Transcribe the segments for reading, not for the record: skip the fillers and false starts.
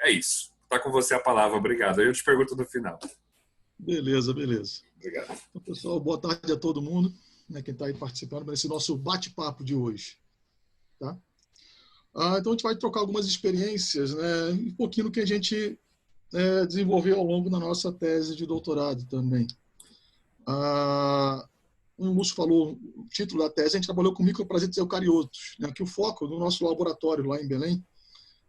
é isso. Está com você a palavra, obrigado. Eu te pergunto no final. Beleza, beleza. Obrigado. Então, pessoal, boa tarde a todo mundo, né, quem está aí participando nesse nosso bate-papo de hoje. Tá? Então, a gente vai trocar algumas experiências, né, um pouquinho do que a gente desenvolveu ao longo da nossa tese de doutorado também. Como o Lúcio falou, o título da tese, a gente trabalhou com microparasitas eucariotos, né, que o foco do nosso laboratório lá em Belém,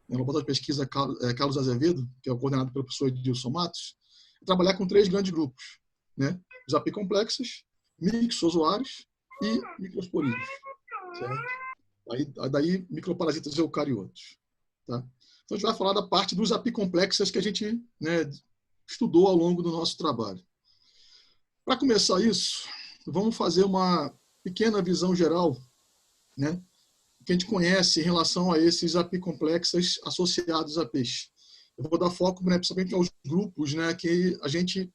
no laboratório de pesquisa Carlos Azevedo, que é o coordenado pelo professor Edilson Matos, é trabalhar com 3 grandes grupos, né? Os apicomplexos, mixozoários e microsporídeos, certo? Daí microparasitas eucariotos, tá? Então a gente vai falar da parte dos apicomplexos que a gente, né, estudou ao longo do nosso trabalho. Para começar isso, vamos fazer uma pequena visão geral, né, que a gente conhece em relação a esses apicomplexos associados a peixe. Eu vou dar foco, né, principalmente aos grupos, né, que a gente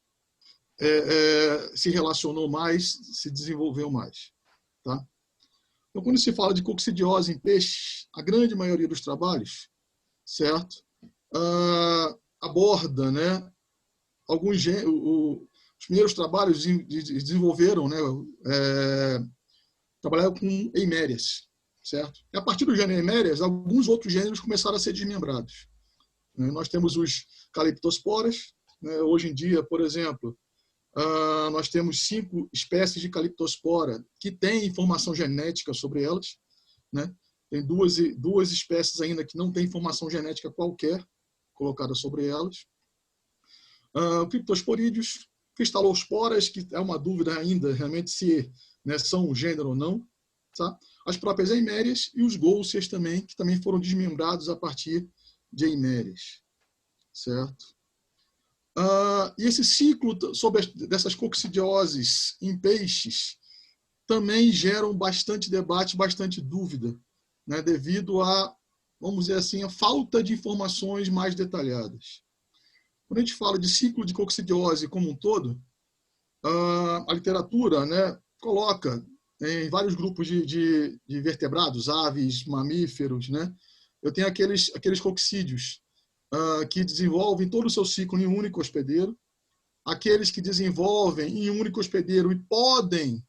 se relacionou mais, se desenvolveu mais. Tá? Então, quando se fala de coccidiose em peixes, a grande maioria dos trabalhos, certo, aborda, né, os primeiros trabalhos desenvolveram, né, trabalharam com eimérias, certo? E a partir do gênero eimérias, alguns outros gêneros começaram a ser desmembrados. Nós temos os caliptosporas, né? Hoje em dia, por exemplo, nós temos 5 espécies de caliptospora que têm informação genética sobre elas, né? Tem duas espécies ainda que não têm informação genética qualquer colocada sobre elas. Criptosporídeos, cristalosporas, que é uma dúvida ainda realmente se, né, são um gênero ou não. Tá? As próprias eimérias e os gôuceas também, que também foram desmembrados a partir de eimérias. Certo? E esse ciclo dessas coccidioses em peixes também geram bastante debate, bastante dúvida, né, devido a, vamos dizer assim, a falta de informações mais detalhadas. Quando a gente fala de ciclo de coccidiose como um todo, a literatura, né, coloca em vários grupos de vertebrados, aves, mamíferos, né, eu tenho aqueles coccídeos que desenvolvem todo o seu ciclo em um único hospedeiro, aqueles que desenvolvem em um único hospedeiro e podem,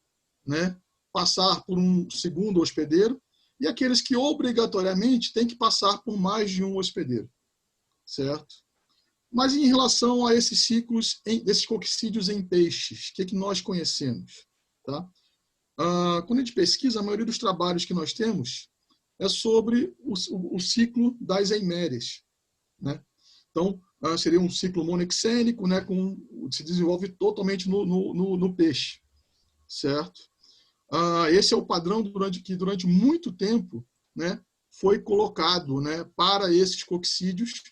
né, passar por um segundo hospedeiro, e aqueles que obrigatoriamente têm que passar por mais de um hospedeiro, certo? Mas em relação a esses ciclos, desses coccídeos em peixes, o que nós conhecemos? Tá? Quando a gente pesquisa, a maioria dos trabalhos que nós temos é sobre o ciclo das eimérias. Né? Então, seria um ciclo monexênico, né, se desenvolve totalmente no peixe. Certo? Esse é o padrão que durante muito tempo, né, foi colocado, né, para esses coccídeos,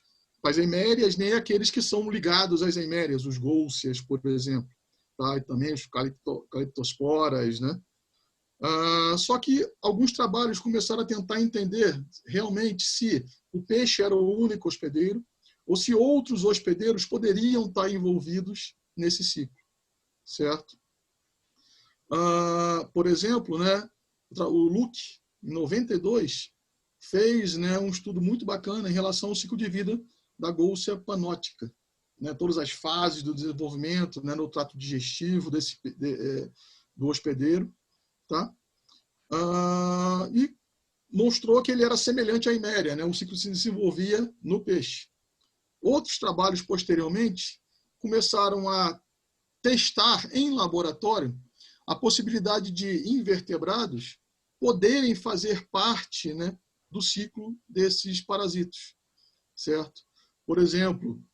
as eimérias, nem aqueles que são ligados às eimérias, os gôuceas, por exemplo, tá? E também os caliptosporas, né? Só que alguns trabalhos começaram a tentar entender realmente se o peixe era o único hospedeiro ou se outros hospedeiros poderiam estar envolvidos nesse ciclo, certo? Por exemplo, né, o Luke, em 92, fez, né, um estudo muito bacana em relação ao ciclo de vida da gôucea panótica, né, todas as fases do desenvolvimento, né, no trato digestivo do hospedeiro, tá? E mostrou que ele era semelhante à eiméria, né, um ciclo se desenvolvia no peixe. Outros trabalhos posteriormente começaram a testar em laboratório a possibilidade de invertebrados poderem fazer parte, né, do ciclo desses parasitas, certo? Por exemplo,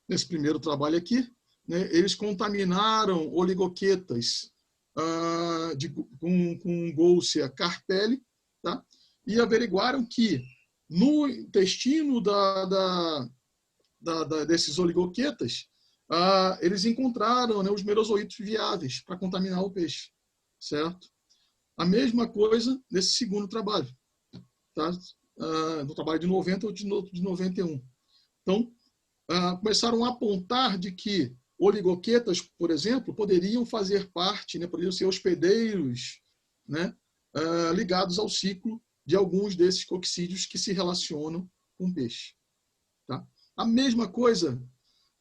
nesse primeiro trabalho aqui, né, eles contaminaram oligoquetas com Gôucea carpelli, tá? E averiguaram que no intestino desses oligoquetas, eles encontraram, né, os merozoítos viáveis para contaminar o peixe, certo? A mesma coisa nesse segundo trabalho, tá? No trabalho de 90 ou de 91. Então, começaram a apontar de que oligoquetas, por exemplo, poderiam fazer parte, né, poderiam ser hospedeiros, né, ligados ao ciclo de alguns desses coccídeos que se relacionam com o peixe. Tá? A mesma coisa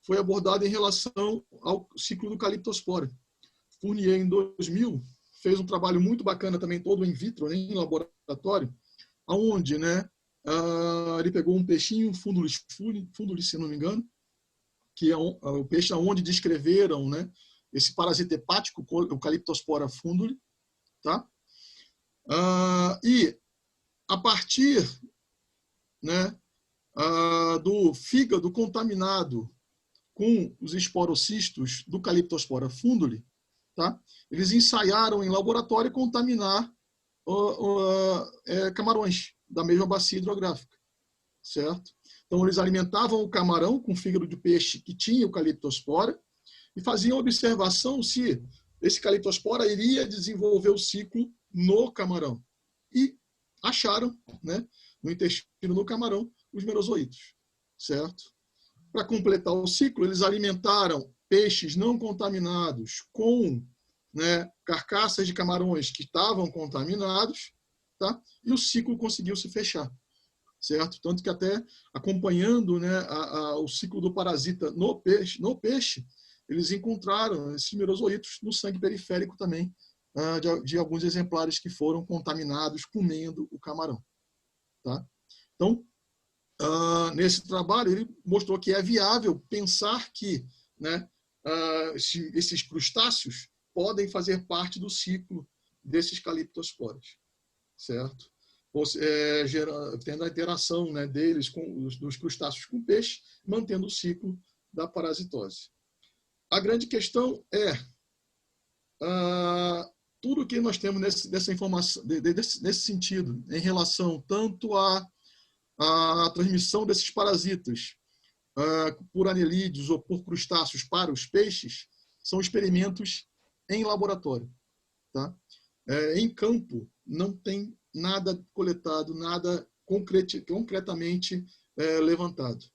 foi abordada em relação ao ciclo do Calyptospora. Fournier, em 2000, fez um trabalho muito bacana também, todo in vitro, né, em laboratório, onde, né, ele pegou um peixinho, fundulis, se não me engano, que é o peixe onde descreveram, né, esse parasita hepático, o Calyptospora funduli, tá? E a partir, né, do fígado contaminado com os esporocistos do Calyptospora funduli, tá? Eles ensaiaram em laboratório contaminar camarões da mesma bacia hidrográfica, certo? Então, eles alimentavam o camarão com fígado de peixe que tinha o Calyptospora e faziam observação se esse Calyptospora iria desenvolver o ciclo no camarão. E acharam, né, no intestino do camarão, os merozoítos, certo? Para completar o ciclo, eles alimentaram peixes não contaminados com, né, carcaças de camarões que estavam contaminados, tá? E o ciclo conseguiu se fechar, certo? Tanto que até acompanhando, né, o ciclo do parasita no peixe, eles encontraram esses merozoítos no sangue periférico também, de alguns exemplares que foram contaminados comendo o camarão, tá? Então, nesse trabalho, ele mostrou que é viável pensar que, né, esses crustáceos podem fazer parte do ciclo desses Calyptosporas, certo? Tendo a interação, né, deles dos crustáceos com peixe, mantendo o ciclo da parasitose. A grande questão é tudo que nós temos dessa informação, nesse sentido, em relação tanto à transmissão desses parasitas por anelídeos ou por crustáceos para os peixes, são experimentos em laboratório, tá? Em campo, não tem nada coletado, nada concretamente levantado,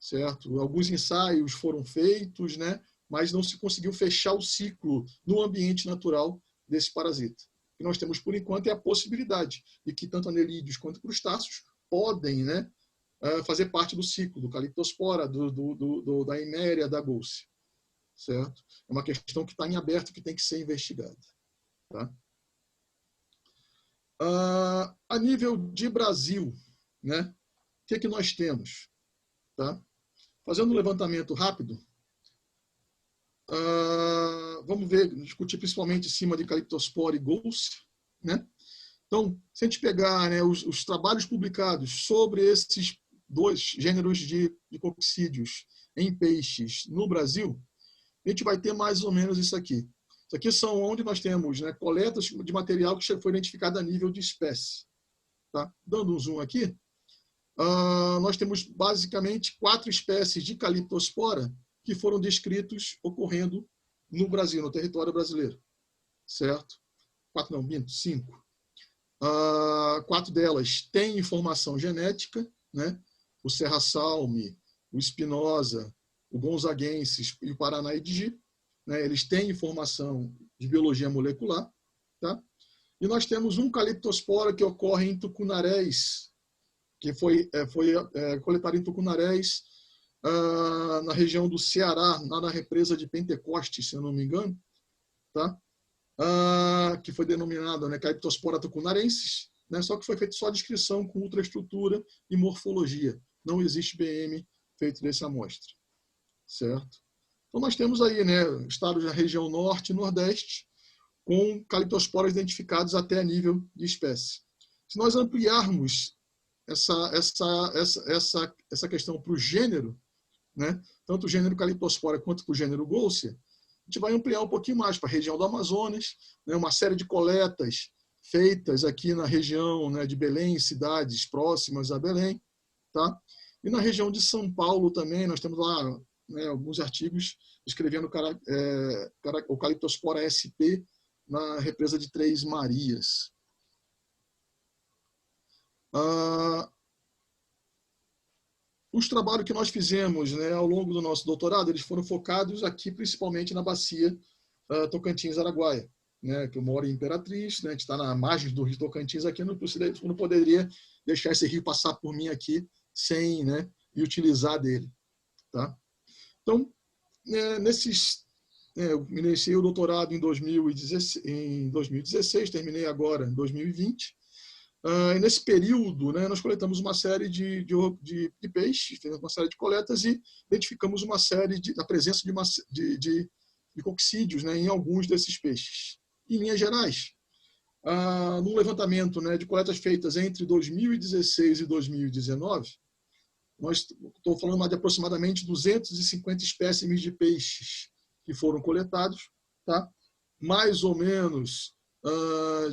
certo? Alguns ensaios foram feitos, né, mas não se conseguiu fechar o ciclo no ambiente natural desse parasita. O que nós temos, por enquanto, é a possibilidade de que tanto anelídeos quanto crustáceos podem, né, fazer parte do ciclo do Calyptospora, da Eimeria, da Golse, certo? É uma questão que está em aberto, que tem que ser investigada, tá? A nível de Brasil, né, o que nós temos? Tá? Fazendo um levantamento rápido, vamos discutir principalmente em cima de Calyptospora e Golse, né? Então, se a gente pegar, né, os trabalhos publicados sobre esses dois gêneros de coccídeos em peixes no Brasil, a gente vai ter mais ou menos isso aqui. Isso aqui são onde nós temos, né, coletas de material que foi identificado a nível de espécie. Tá? Dando um zoom aqui, nós temos basicamente 4 espécies de Calyptospora que foram descritos ocorrendo no Brasil, no território brasileiro. Certo? 4 não, minto, 5. 4 delas têm informação genética, né? O Serra-Salme, o Espinosa, o Gonzaguensis e o Paranaíde, né? Eles têm informação de biologia molecular, tá? E nós temos um Calyptospora que ocorre em tucunarés, que foi coletado em tucunarés na região do Ceará, lá na represa de Pentecostes, se eu não me engano, tá? Que foi denominado, né, Calyptospora tucunarensis, né? Só que foi feita só a descrição com ultraestrutura e morfologia. Não existe BM feito dessa amostra, certo? Então nós temos aí, né, estados da região norte e nordeste com Calyptosporas identificados até a nível de espécie. Se nós ampliarmos essa questão para o gênero, né, tanto o gênero Calyptospora quanto para o gênero Golse, a gente vai ampliar um pouquinho mais para a região do Amazonas, né, uma série de coletas feitas aqui na região, né, de Belém, cidades próximas a Belém, tá? E na região de São Paulo também, nós temos lá, né, alguns artigos descrevendo o Calyptospora SP na represa de Três Marias. Os trabalhos que nós fizemos, né, ao longo do nosso doutorado, eles foram focados aqui principalmente na bacia Tocantins-Araguaia, né, que eu moro em Imperatriz, né, a gente está na margem do rio Tocantins aqui, não poderia deixar esse rio passar por mim aqui sem, né, e utilizar dele. Tá? Então, eu iniciei o doutorado em 2016, terminei agora em 2020. E nesse período, nós coletamos uma série de peixes, fizemos uma série de coletas e identificamos uma série da presença de coccídeos, em alguns desses peixes. Em linhas gerais, num levantamento de coletas feitas entre 2016 e 2019, estou falando de aproximadamente 250 espécimes de peixes que foram coletados, tá? Mais ou menos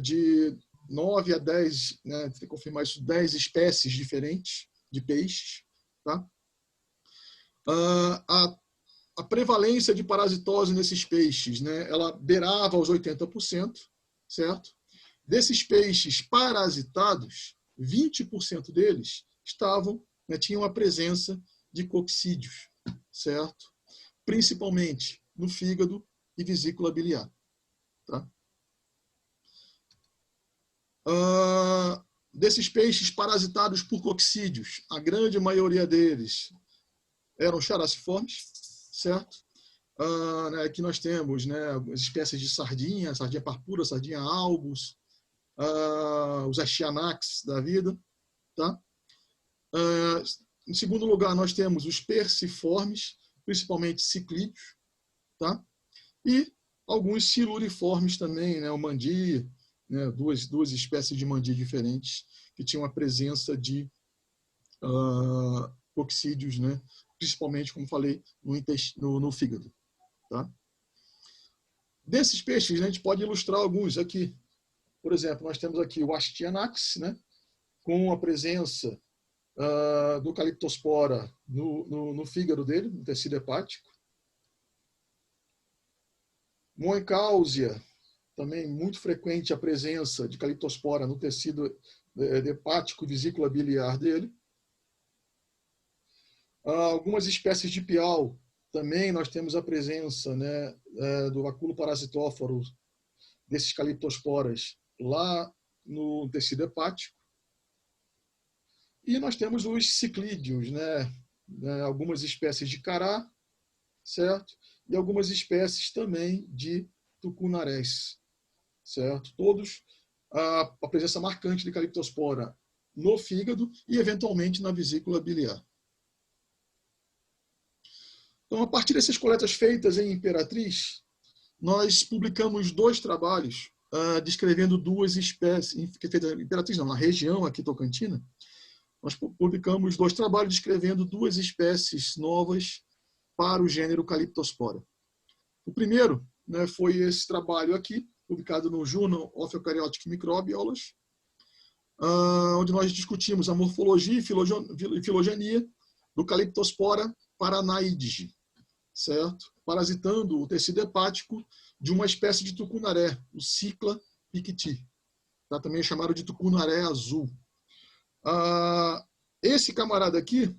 de 9 a 10, tem que confirmar isso, 10 espécies diferentes de peixes. Tá? A prevalência de parasitose nesses peixes, ela beirava os 80%, certo? Desses peixes parasitados, 20% deles tinham a presença de coccídeos, certo? Principalmente no fígado e vesícula biliar. Tá? Desses peixes parasitados por coccídeos, a grande maioria deles eram characiformes, certo? Aqui nós temos as espécies de sardinha parpura, sardinha albus, os achianax da vida. Tá? Em segundo lugar, nós temos os perciformes, principalmente ciclídeos, tá? E alguns siluriformes também, o mandi, duas espécies de mandi diferentes que tinham a presença de coccídeos, principalmente, como falei, no fígado. Tá? Desses peixes, a gente pode ilustrar alguns aqui. Por exemplo, nós temos aqui o Astyanax, com a presença do Calyptospora no fígado dele, no tecido hepático. Moencausia, também muito frequente a presença de Calyptospora no tecido hepático e vesícula biliar dele. Algumas espécies de piau, também nós temos a presença do vacúolo parasitóforo desses Calyptosporas lá no tecido hepático. E nós temos os ciclídeos, algumas espécies de cará, certo? E algumas espécies também de tucunarés, certo? Todos a presença marcante de Calyptospora no fígado e, eventualmente, na vesícula biliar. Então, a partir dessas coletas feitas em Imperatriz, nós publicamos 2 trabalhos descrevendo 2 espécies, feitas em Imperatriz não, na região aqui tocantina. Nós publicamos 2 trabalhos descrevendo 2 espécies novas para o gênero Calyptospora. O primeiro foi esse trabalho aqui, publicado no Journal of Eukaryotic Microbiology, onde nós discutimos a morfologia e filogenia do Calyptospora paranaídige, certo? Parasitando o tecido hepático de uma espécie de tucunaré, o Cycla picti, tá? Também chamado de tucunaré azul. Esse camarada aqui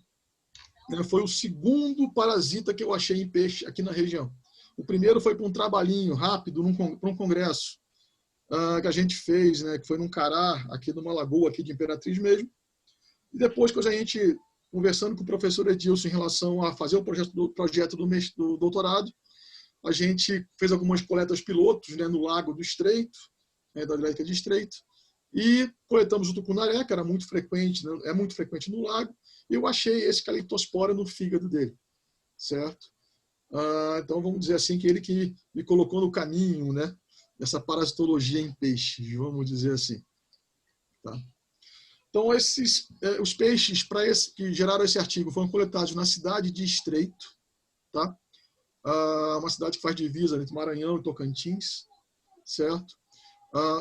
foi o segundo parasita que eu achei em peixe aqui na região. O primeiro foi para um trabalhinho rápido, para um congresso que a gente fez, que foi num cará, aqui numa lagoa aqui de Imperatriz mesmo. E depois que a gente, conversando com o professor Edilson em relação a fazer o projeto do doutorado, a gente fez algumas coletas pilotos no Lago do Estreito, da hidrelétrica de Estreito, e coletamos o tucunaré, que era muito frequente, é muito frequente no lago, e eu achei esse Calyptospora no fígado dele, certo? Então, vamos dizer assim, que ele que me colocou no caminho, dessa parasitologia em peixes, vamos dizer assim. Tá? Então, os peixes que geraram esse artigo foram coletados na cidade de Estreito, tá? Uma cidade que faz divisa entre Maranhão e Tocantins, certo?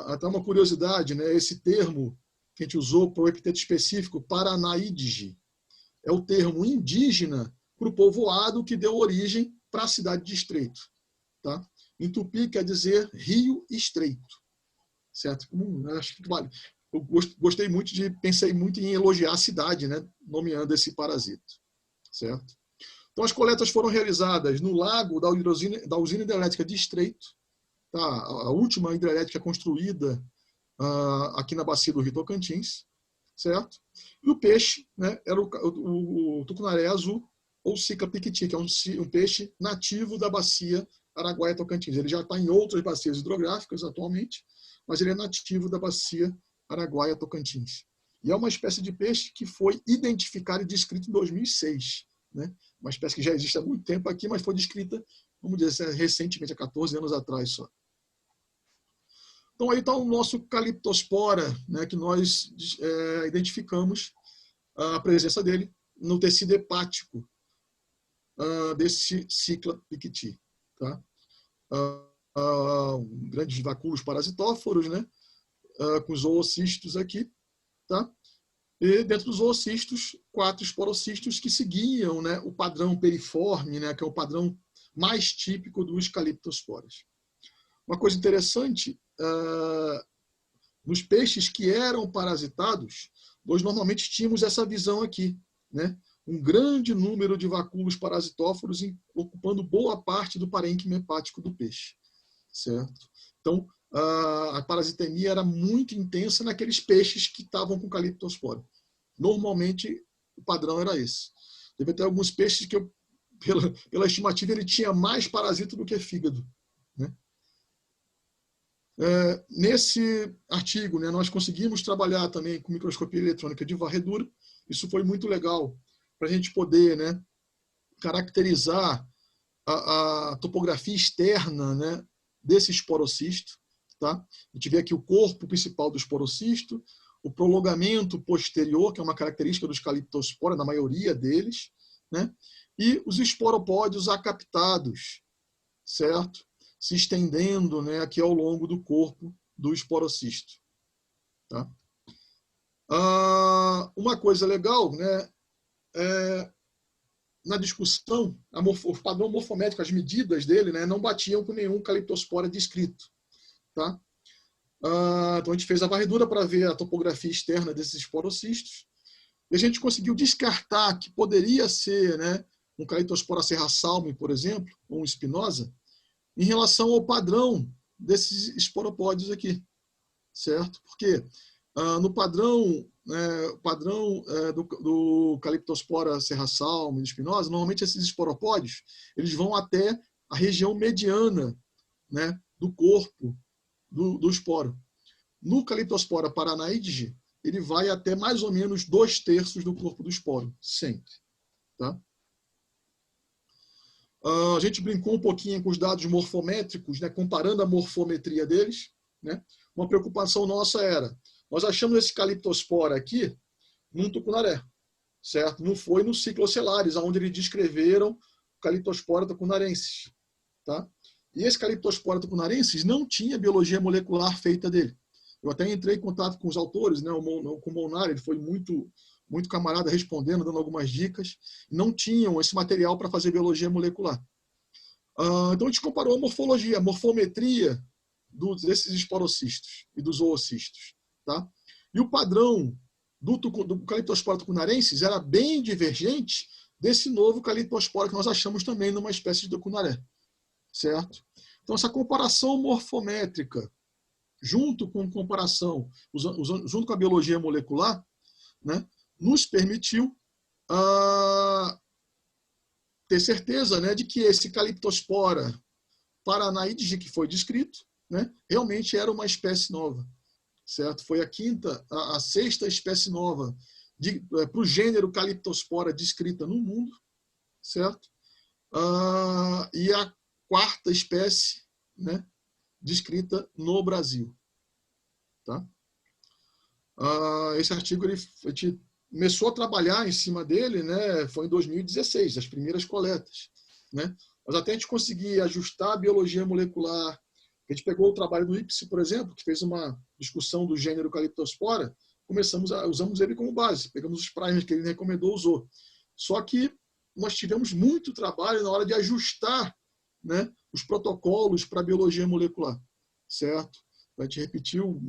Até uma curiosidade, esse termo que a gente usou para o epiteto específico, paranaídige, é o termo indígena para o povoado que deu origem para a cidade de Estreito. Tá? Em tupi quer dizer rio estreito. Certo? Acho que vale. Eu gostei muito pensei muito em elogiar a cidade, nomeando esse parasita. Certo? Então, as coletas foram realizadas no lago da usina hidrelétrica de Estreito, tá? A última hidrelétrica construída aqui na bacia do Rio Tocantins, certo? E o peixe, né, era o tucunaré azul, ou cica piquiti, que é um peixe nativo da bacia Araguaia-Tocantins. Ele já está em outras bacias hidrográficas atualmente, mas ele é nativo da bacia Araguaia-Tocantins. E é uma espécie de peixe que foi identificada e descrita em 2006. Né? Uma espécie que já existe há muito tempo aqui, mas foi descrita, vamos dizer, recentemente, há 14 anos atrás só. Então, aí está o nosso Calyptospora, né, que nós identificamos a presença dele no tecido hepático desse Cichla piquiti. Tá? Grandes vacúolos parasitóforos, né, com os oocistos aqui. Tá? E dentro dos oocistos, 4 esporocistos que seguiam, né, o padrão periforme, né, que é o padrão mais típico dos Calyptosporas. Uma coisa interessante, nos peixes que eram parasitados, nós normalmente tínhamos essa visão aqui, né? Um grande número de vacúolos parasitóforos ocupando boa parte do parênquima hepático do peixe, certo? Então, a parasitemia era muito intensa naqueles peixes que estavam com Calyptospora. Normalmente, o padrão era esse. Teve até alguns peixes que, pela estimativa, ele tinha mais parasita do que fígado, né? Nesse artigo, né, nós conseguimos trabalhar também com microscopia eletrônica de varredura. Isso foi muito legal para a gente poder, né, caracterizar a topografia externa, né, desse esporocisto. Tá? A gente vê aqui o corpo principal do esporocisto, o prolongamento posterior, que é uma característica dos Calyptospora, na maioria deles, né, e os esporopódios acaptados, certo? Se estendendo, né, aqui ao longo do corpo do esporocisto. Tá? Uma coisa legal, né, na discussão, o padrão morfométrico, as medidas dele, né, não batiam com nenhum Calyptospora descrito. Tá? Então a gente fez a varredura para ver a topografia externa desses esporocistos e a gente conseguiu descartar que poderia ser, né, um Calyptospora serrasalme, por exemplo, ou um spinosa, em relação ao padrão desses esporopódios aqui, certo? Porque no padrão, do Calyptospora serrasalme e spinosa, normalmente esses esporopódios eles vão até a região mediana, né, do corpo do esporo. No Calyptospora paranaide, ele vai até mais ou menos 2/3 do corpo do esporo, sempre. Tá? A gente brincou um pouquinho com os dados morfométricos, né, comparando a morfometria deles. Né? Uma preocupação nossa era, nós achamos esse Calyptospora aqui num tucunaré, certo? Não foi no Cyclocelaris, onde eles descreveram o Calyptospora tucunarensis. Tá? E esse Calyptospora tucunarensis não tinha biologia molecular feita dele. Eu até entrei em contato com os autores, né, com o Molnar, ele foi muito camarada respondendo, dando algumas dicas. Não tinham esse material para fazer biologia molecular. Então a gente comparou a morfologia, a morfometria desses esporocistos e dos oocistos. Tá? E o padrão do Calyptospora tucunarensis era bem divergente desse novo Calyptospora que nós achamos também numa espécie de tucunaré. Certo? Então essa comparação morfométrica junto com junto com a biologia molecular, né, nos permitiu ter certeza, né, de que esse Calyptospora paranaide que foi descrito, né, realmente era uma espécie nova, certo? Foi a sexta espécie nova para o gênero Calyptospora descrita no mundo, certo? E a 4ª espécie, né, descrita no Brasil. Tá? Esse artigo a gente começou a trabalhar em cima dele, né, foi em 2016, as primeiras coletas. Né? Mas até a gente conseguir ajustar a biologia molecular, a gente pegou o trabalho do Ipsi, por exemplo, que fez uma discussão do gênero Calyptospora, usamos ele como base, pegamos os primers que ele recomendou, usou. Só que nós tivemos muito trabalho na hora de ajustar, né, os protocolos para a biologia molecular, certo? A gente repetiu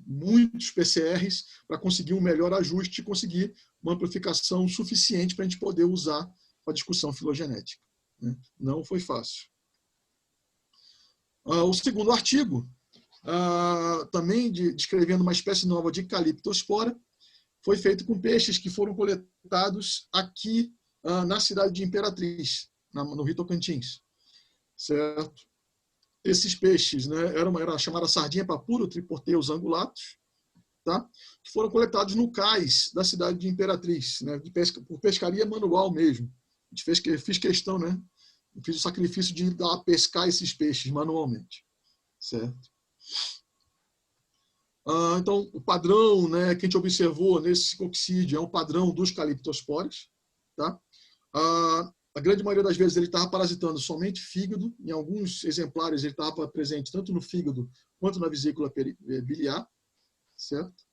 muitos PCRs para conseguir um melhor ajuste e conseguir uma amplificação suficiente para a gente poder usar para a discussão filogenética. Né? Não foi fácil. O segundo artigo, também descrevendo uma espécie nova de Calyptospora, foi feito com peixes que foram coletados aqui na cidade de Imperatriz, no Rio Tocantins, certo? Esses peixes, né, era a chamada sardinha papuro, triporteus angulatus, tá? Que foram coletados no cais da cidade de Imperatriz, né, por pescaria manual mesmo. Fiz questão, né? Fiz o sacrifício de ir lá pescar esses peixes manualmente, certo? Então, o padrão, né, que a gente observou nesse coccídeo é um padrão dos caliptosporas, tá? A grande maioria das vezes ele estava parasitando somente fígado, em alguns exemplares ele estava presente tanto no fígado quanto na vesícula biliar, certo?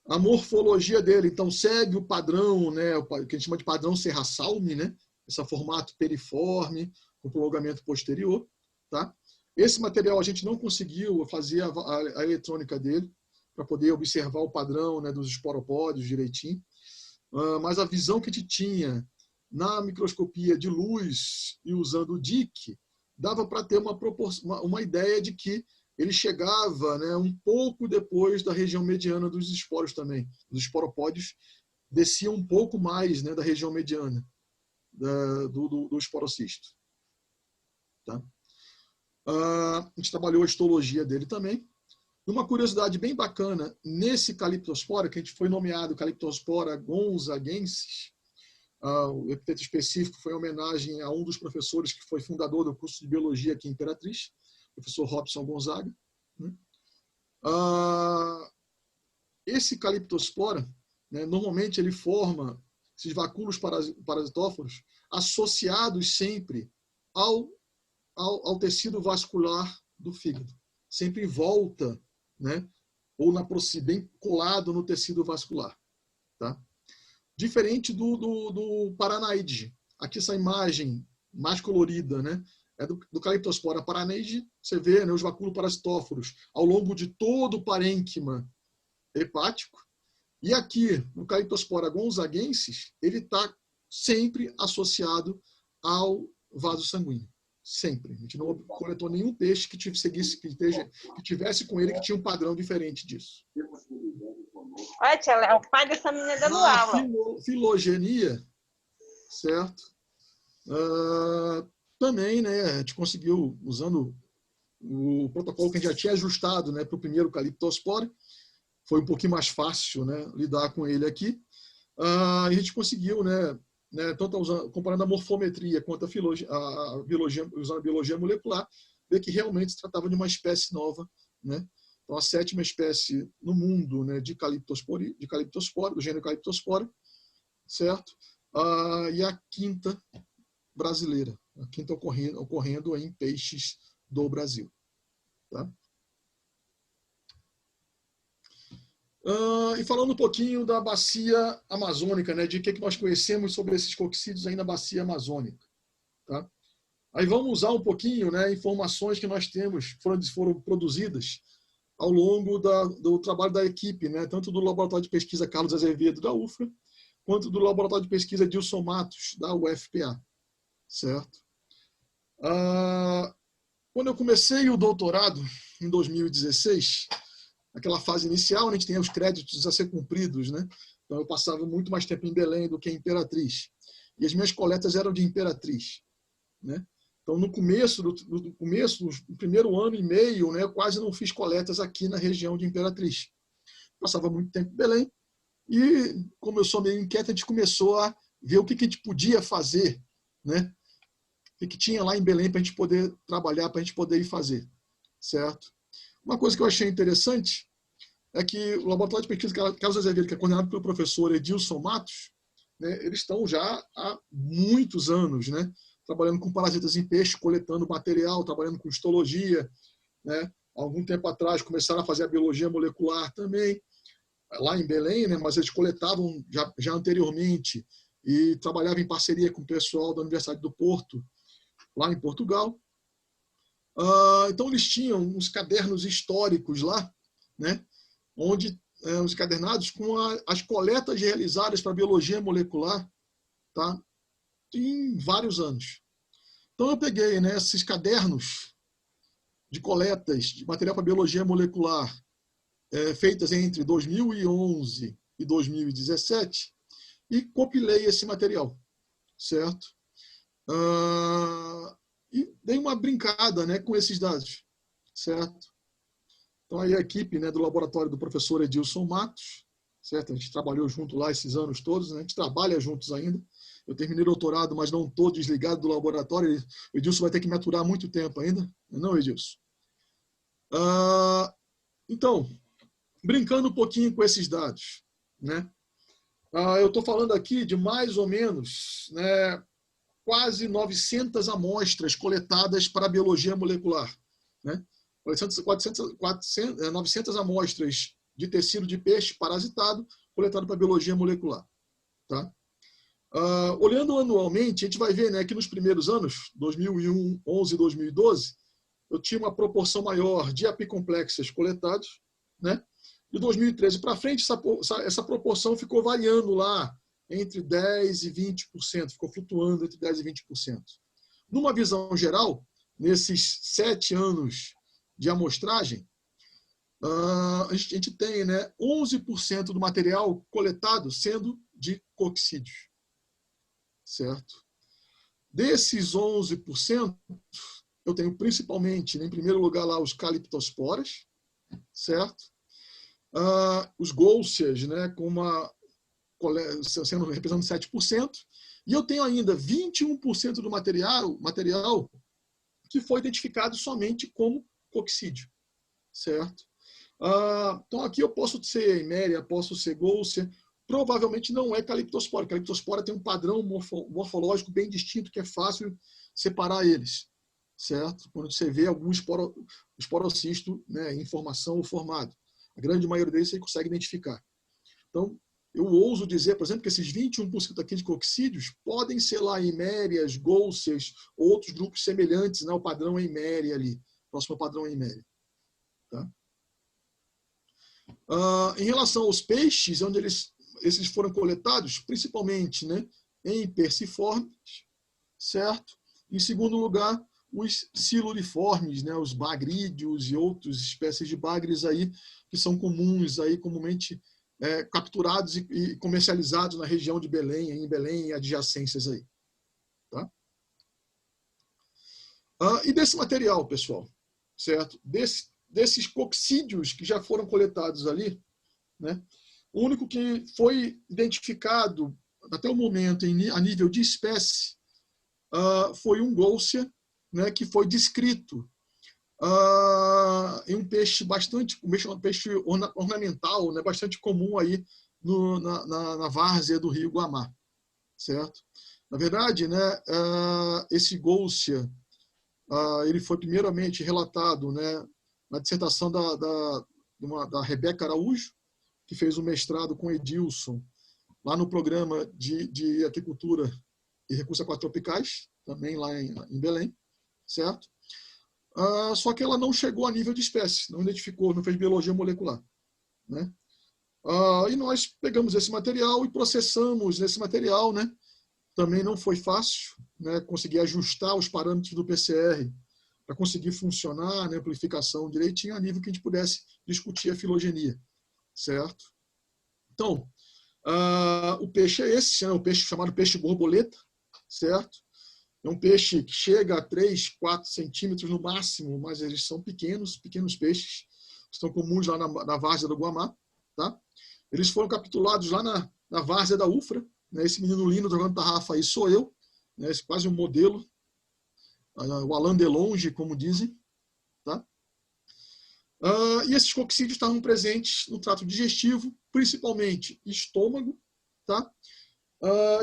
A morfologia dele, então, segue o padrão, né, o que a gente chama de padrão Serra-Salme, né, esse formato periforme, com prolongamento posterior, tá? Esse material a gente não conseguiu fazer a eletrônica dele, para poder observar o padrão, né, dos esporopódios direitinho, mas a visão que a gente tinha na microscopia de luz e usando o DIC, dava para ter uma ideia de que ele chegava, né, um pouco depois da região mediana dos esporos também. Os esporopódios desciam um pouco mais, né, da região mediana do esporocisto. Tá? A gente trabalhou a histologia dele também. Uma curiosidade bem bacana, nesse Caliptospora, que a gente foi nomeado Caliptospora gonzaguensis, o epiteto específico foi em homenagem a um dos professores que foi fundador do curso de biologia aqui em Imperatriz, o professor Robson Gonzaga. Né? Esse Caliptospora, né, normalmente ele forma esses vacúolos parasitóforos associados sempre ao tecido vascular do fígado, sempre em volta, né, ou bem colado no tecido vascular. Tá? Diferente do Paranaide. Aqui essa imagem mais colorida, né, é do Caliptospora paranaide. Você vê, né, os vacúolos parasitóforos ao longo de todo o parênquima hepático. E aqui, no Caliptospora gonzaguensis, ele está sempre associado ao vaso sanguíneo. Sempre. A gente não coletou nenhum peixe que tivesse com ele que tinha um padrão diferente disso. Olha, tia, é o pai dessa menina dando aula. Filogenia, certo? Também, né, a gente conseguiu, usando o protocolo que a gente já tinha ajustado, né, para o primeiro Caliptospora, foi um pouquinho mais fácil, né, lidar com ele aqui. A gente conseguiu, né, tanto comparando a morfometria quanto a biologia, usando a biologia molecular, ver que realmente se tratava de uma espécie nova, né? Então, a 7ª espécie no mundo, né, de Caliptospora, do gênero Caliptospora, certo? E a 5ª brasileira, a 5ª ocorrendo em peixes do Brasil. Tá? E falando um pouquinho da bacia amazônica, né, de o que nós conhecemos sobre esses coccídeos aí na bacia amazônica. Tá? Aí vamos usar um pouquinho, né, informações que nós temos, foram produzidas ao longo do trabalho da equipe, né, tanto do Laboratório de Pesquisa Carlos Azevedo, da UFRA, quanto do Laboratório de Pesquisa Dilson Matos, da UFPA. Certo? Quando eu comecei o doutorado, em 2016, aquela fase inicial, a gente tem os créditos a ser cumpridos, né? Então eu passava muito mais tempo em Belém do que em Imperatriz. E as minhas coletas eram de Imperatriz, né? Então no começo, no primeiro ano e meio, né, eu quase não fiz coletas aqui na região de Imperatriz. Passava muito tempo em Belém e, como eu sou meio inquieto, a gente começou a ver o que a gente podia fazer, né? O que tinha lá em Belém para a gente poder trabalhar, para a gente poder ir fazer, certo? Uma coisa que eu achei interessante é que o Laboratório de Pesquisa Carlos Azevedo, que é coordenado pelo professor Edilson Matos, né, eles estão já há muitos anos, né, trabalhando com parasitas em peixe, coletando material, trabalhando com histologia. Né? Há algum tempo atrás começaram a fazer a biologia molecular também, lá em Belém, né, mas eles coletavam já anteriormente e trabalhavam em parceria com o pessoal da Universidade do Porto, lá em Portugal. Então eles tinham uns cadernos históricos lá, né, onde os encadernados com as coletas realizadas para biologia molecular, tá, em vários anos. Então eu peguei, né, esses cadernos de coletas de material para biologia molecular feitas entre 2011 e 2017 e compilei esse material, certo? E dei uma brincada, né, com esses dados, certo? Então, aí a equipe, né, do laboratório do professor Edilson Matos, certo? A gente trabalhou junto lá esses anos todos, né? A gente trabalha juntos ainda. Eu terminei o doutorado, mas não estou desligado do laboratório. O Edilson vai ter que me aturar muito tempo ainda. Não, Edilson? Então, brincando um pouquinho com esses dados, né? Eu estou falando aqui de mais ou menos, né, quase 900 amostras coletadas para a biologia molecular, né? 900 amostras de tecido de peixe parasitado coletado para a biologia molecular. Tá? Olhando anualmente, a gente vai ver, né, que nos primeiros anos, 2011 e 2012, eu tinha uma proporção maior de apicomplexas coletados, né? De 2013 para frente, essa proporção ficou variando lá entre 10% e 20%, ficou flutuando entre 10% e 20%. Numa visão geral, nesses 7 anos de amostragem, a gente tem, né, 11% do material coletado sendo de coccidídeos, certo? Desses 11%, eu tenho principalmente, em primeiro lugar, lá os caliptosporas, certo? Os gôlcias, né, sendo representando 7%, e eu tenho ainda 21% do material que foi identificado somente como coccídeo, certo? Então aqui eu posso ser eméria, posso ser gôlcia, provavelmente não é caliptospora. Caliptospora tem um padrão morfológico bem distinto que é fácil separar eles, certo? Quando você vê algum esporocisto, né, em formação ou formado. A grande maioria deles você consegue identificar. Então, eu ouso dizer, por exemplo, que esses 21% aqui de coccídeos podem ser lá emérias, gôlcias, ou outros grupos semelhantes, né, ao padrão eméria ali, próximo ao padrão eméria. Tá? Em relação aos peixes, onde esses foram coletados, principalmente, né, em perciformes, certo? Em segundo lugar, os siluriformes, né, os bagrídeos e outras espécies de bagres aí, que são comuns aí, comumente capturados e comercializados na região de Belém, em Belém e adjacências aí. Tá? E desse material, pessoal, certo? Desses coccídeos que já foram coletados ali, né, o único que foi identificado até o momento a nível de espécie foi um gôlcia, né, que foi descrito em um peixe ornamental, né, bastante comum aí na várzea do rio Guamá, certo? Na verdade, né, esse gôlcia ele foi primeiramente relatado, né, na dissertação da Rebeca Araújo, que fez um mestrado com Edilson lá no programa de aquicultura e recursos aquatropicais, também lá em Belém, certo? Só que ela não chegou a nível de espécie, não identificou, não fez biologia molecular, né? E nós pegamos esse material e processamos esse material, né? Também não foi fácil, né, conseguir ajustar os parâmetros do PCR para conseguir funcionar, né, amplificação direitinho a nível que a gente pudesse discutir a filogenia, certo? Então, o peixe é esse, né, o peixe chamado peixe borboleta, certo? É um peixe que chega a 3, 4 centímetros no máximo, mas eles são pequenos peixes, que estão comuns lá na várzea do Guamá. Tá? Eles foram capturados lá na várzea da Ufra. Né? Esse menino lindo jogando tarrafa aí sou eu, né? Esse quase um modelo, o Alain Delonge, como dizem. Tá? E esses coccídeos estavam presentes no trato digestivo, principalmente estômago, tá?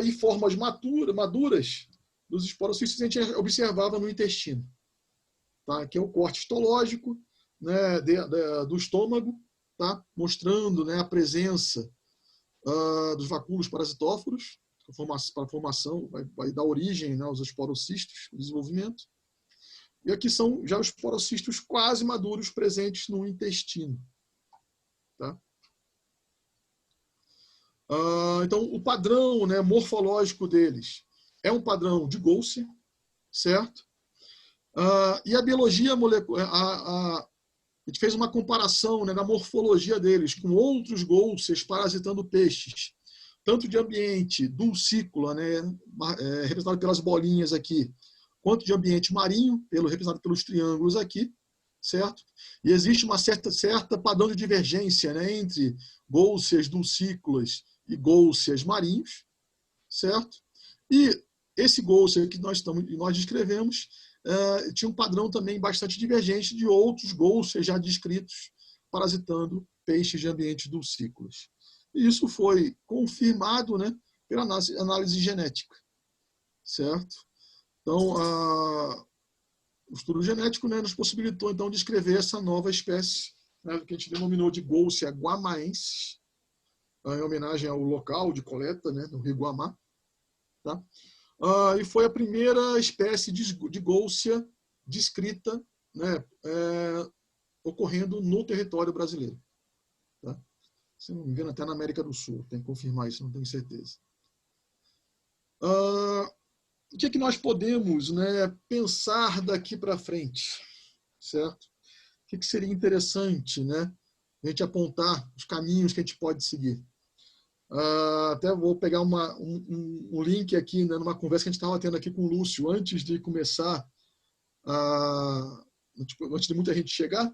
E formas maduras dos esporocistos a gente observava no intestino, tá? Que é o corte histológico, né, do estômago, tá? Mostrando, né, a presença dos vacúolos parasitóforos para a formação, vai dar origem, né, aos esporocistos, o desenvolvimento. E aqui são já os esporocistos quase maduros presentes no intestino. Tá? Então, o padrão, né, morfológico deles é um padrão de Gôlcia, certo? E a biologia molecular, A gente fez uma comparação, né, da morfologia deles com outros golsas parasitando peixes, tanto de ambiente dulcícola, né, representado pelas bolinhas aqui, quanto de ambiente marinho, representado pelos triângulos aqui, certo? E existe uma certa padrão de divergência, né, entre golsas dulcícolas e golsas marinhos, certo? E esse golsa que nós descrevemos tinha um padrão também bastante divergente de outros golsas já descritos parasitando peixes de ambientes dulcícolas. E isso foi confirmado, né, pela análise genética, certo? Então, o estudo genético, né, nos possibilitou, então, descrever essa nova espécie, né, que a gente denominou de Golsia guamaensis, em homenagem ao local de coleta, né, no Rio Guamá. Tá? E foi a primeira espécie de Golsia descrita, né, ocorrendo no território brasileiro. Tá? Se não me engano, até na América do Sul. Tem que confirmar isso, não tenho certeza. O que é que nós podemos, né, pensar daqui para frente? Certo? O que seria interessante, né, a gente apontar os caminhos que a gente pode seguir? Até vou pegar um link aqui, né, numa conversa que a gente estava tendo aqui com o Lúcio antes de começar, antes de muita gente chegar.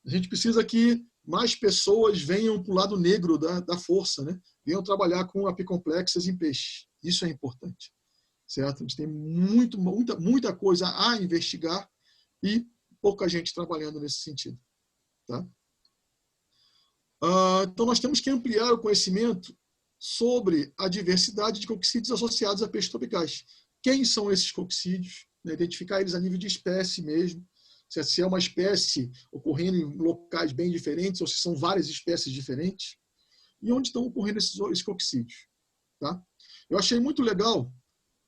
A gente precisa que mais pessoas venham para o lado negro da força, né? Venham trabalhar com apicomplexas em peixe. Isso é importante, certo? A gente tem muita coisa a investigar e pouca gente trabalhando nesse sentido, tá? Então, nós temos que ampliar o conhecimento sobre a diversidade de coccídeos associados a peixes tropicais. Quem são esses coccídeos? Né? Identificar eles a nível de espécie mesmo. Se é uma espécie ocorrendo em locais bem diferentes ou se são várias espécies diferentes. E onde estão ocorrendo esses coccídeos. Tá? Eu achei muito legal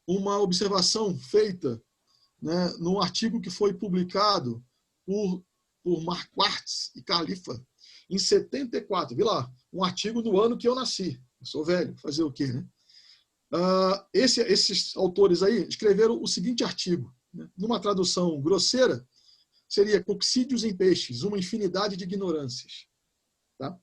uma observação feita, né, num artigo que foi publicado por Marquardt e Khalifa, em 74, vi lá, um artigo do ano que eu nasci. Eu sou velho, fazer o quê, né? Esses autores aí escreveram o seguinte artigo, né? Numa tradução grosseira, seria Coccídeos em peixes, uma infinidade de ignorâncias. Tá?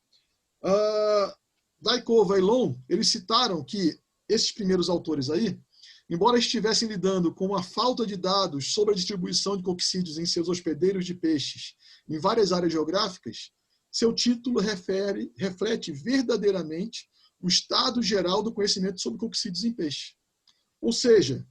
Daikova e Long, eles citaram que esses primeiros autores aí, embora estivessem lidando com a falta de dados sobre a distribuição de coccídeos em seus hospedeiros de peixes em várias áreas geográficas, seu título reflete verdadeiramente o estado geral do conhecimento sobre coccídeos em peixe. Ou seja,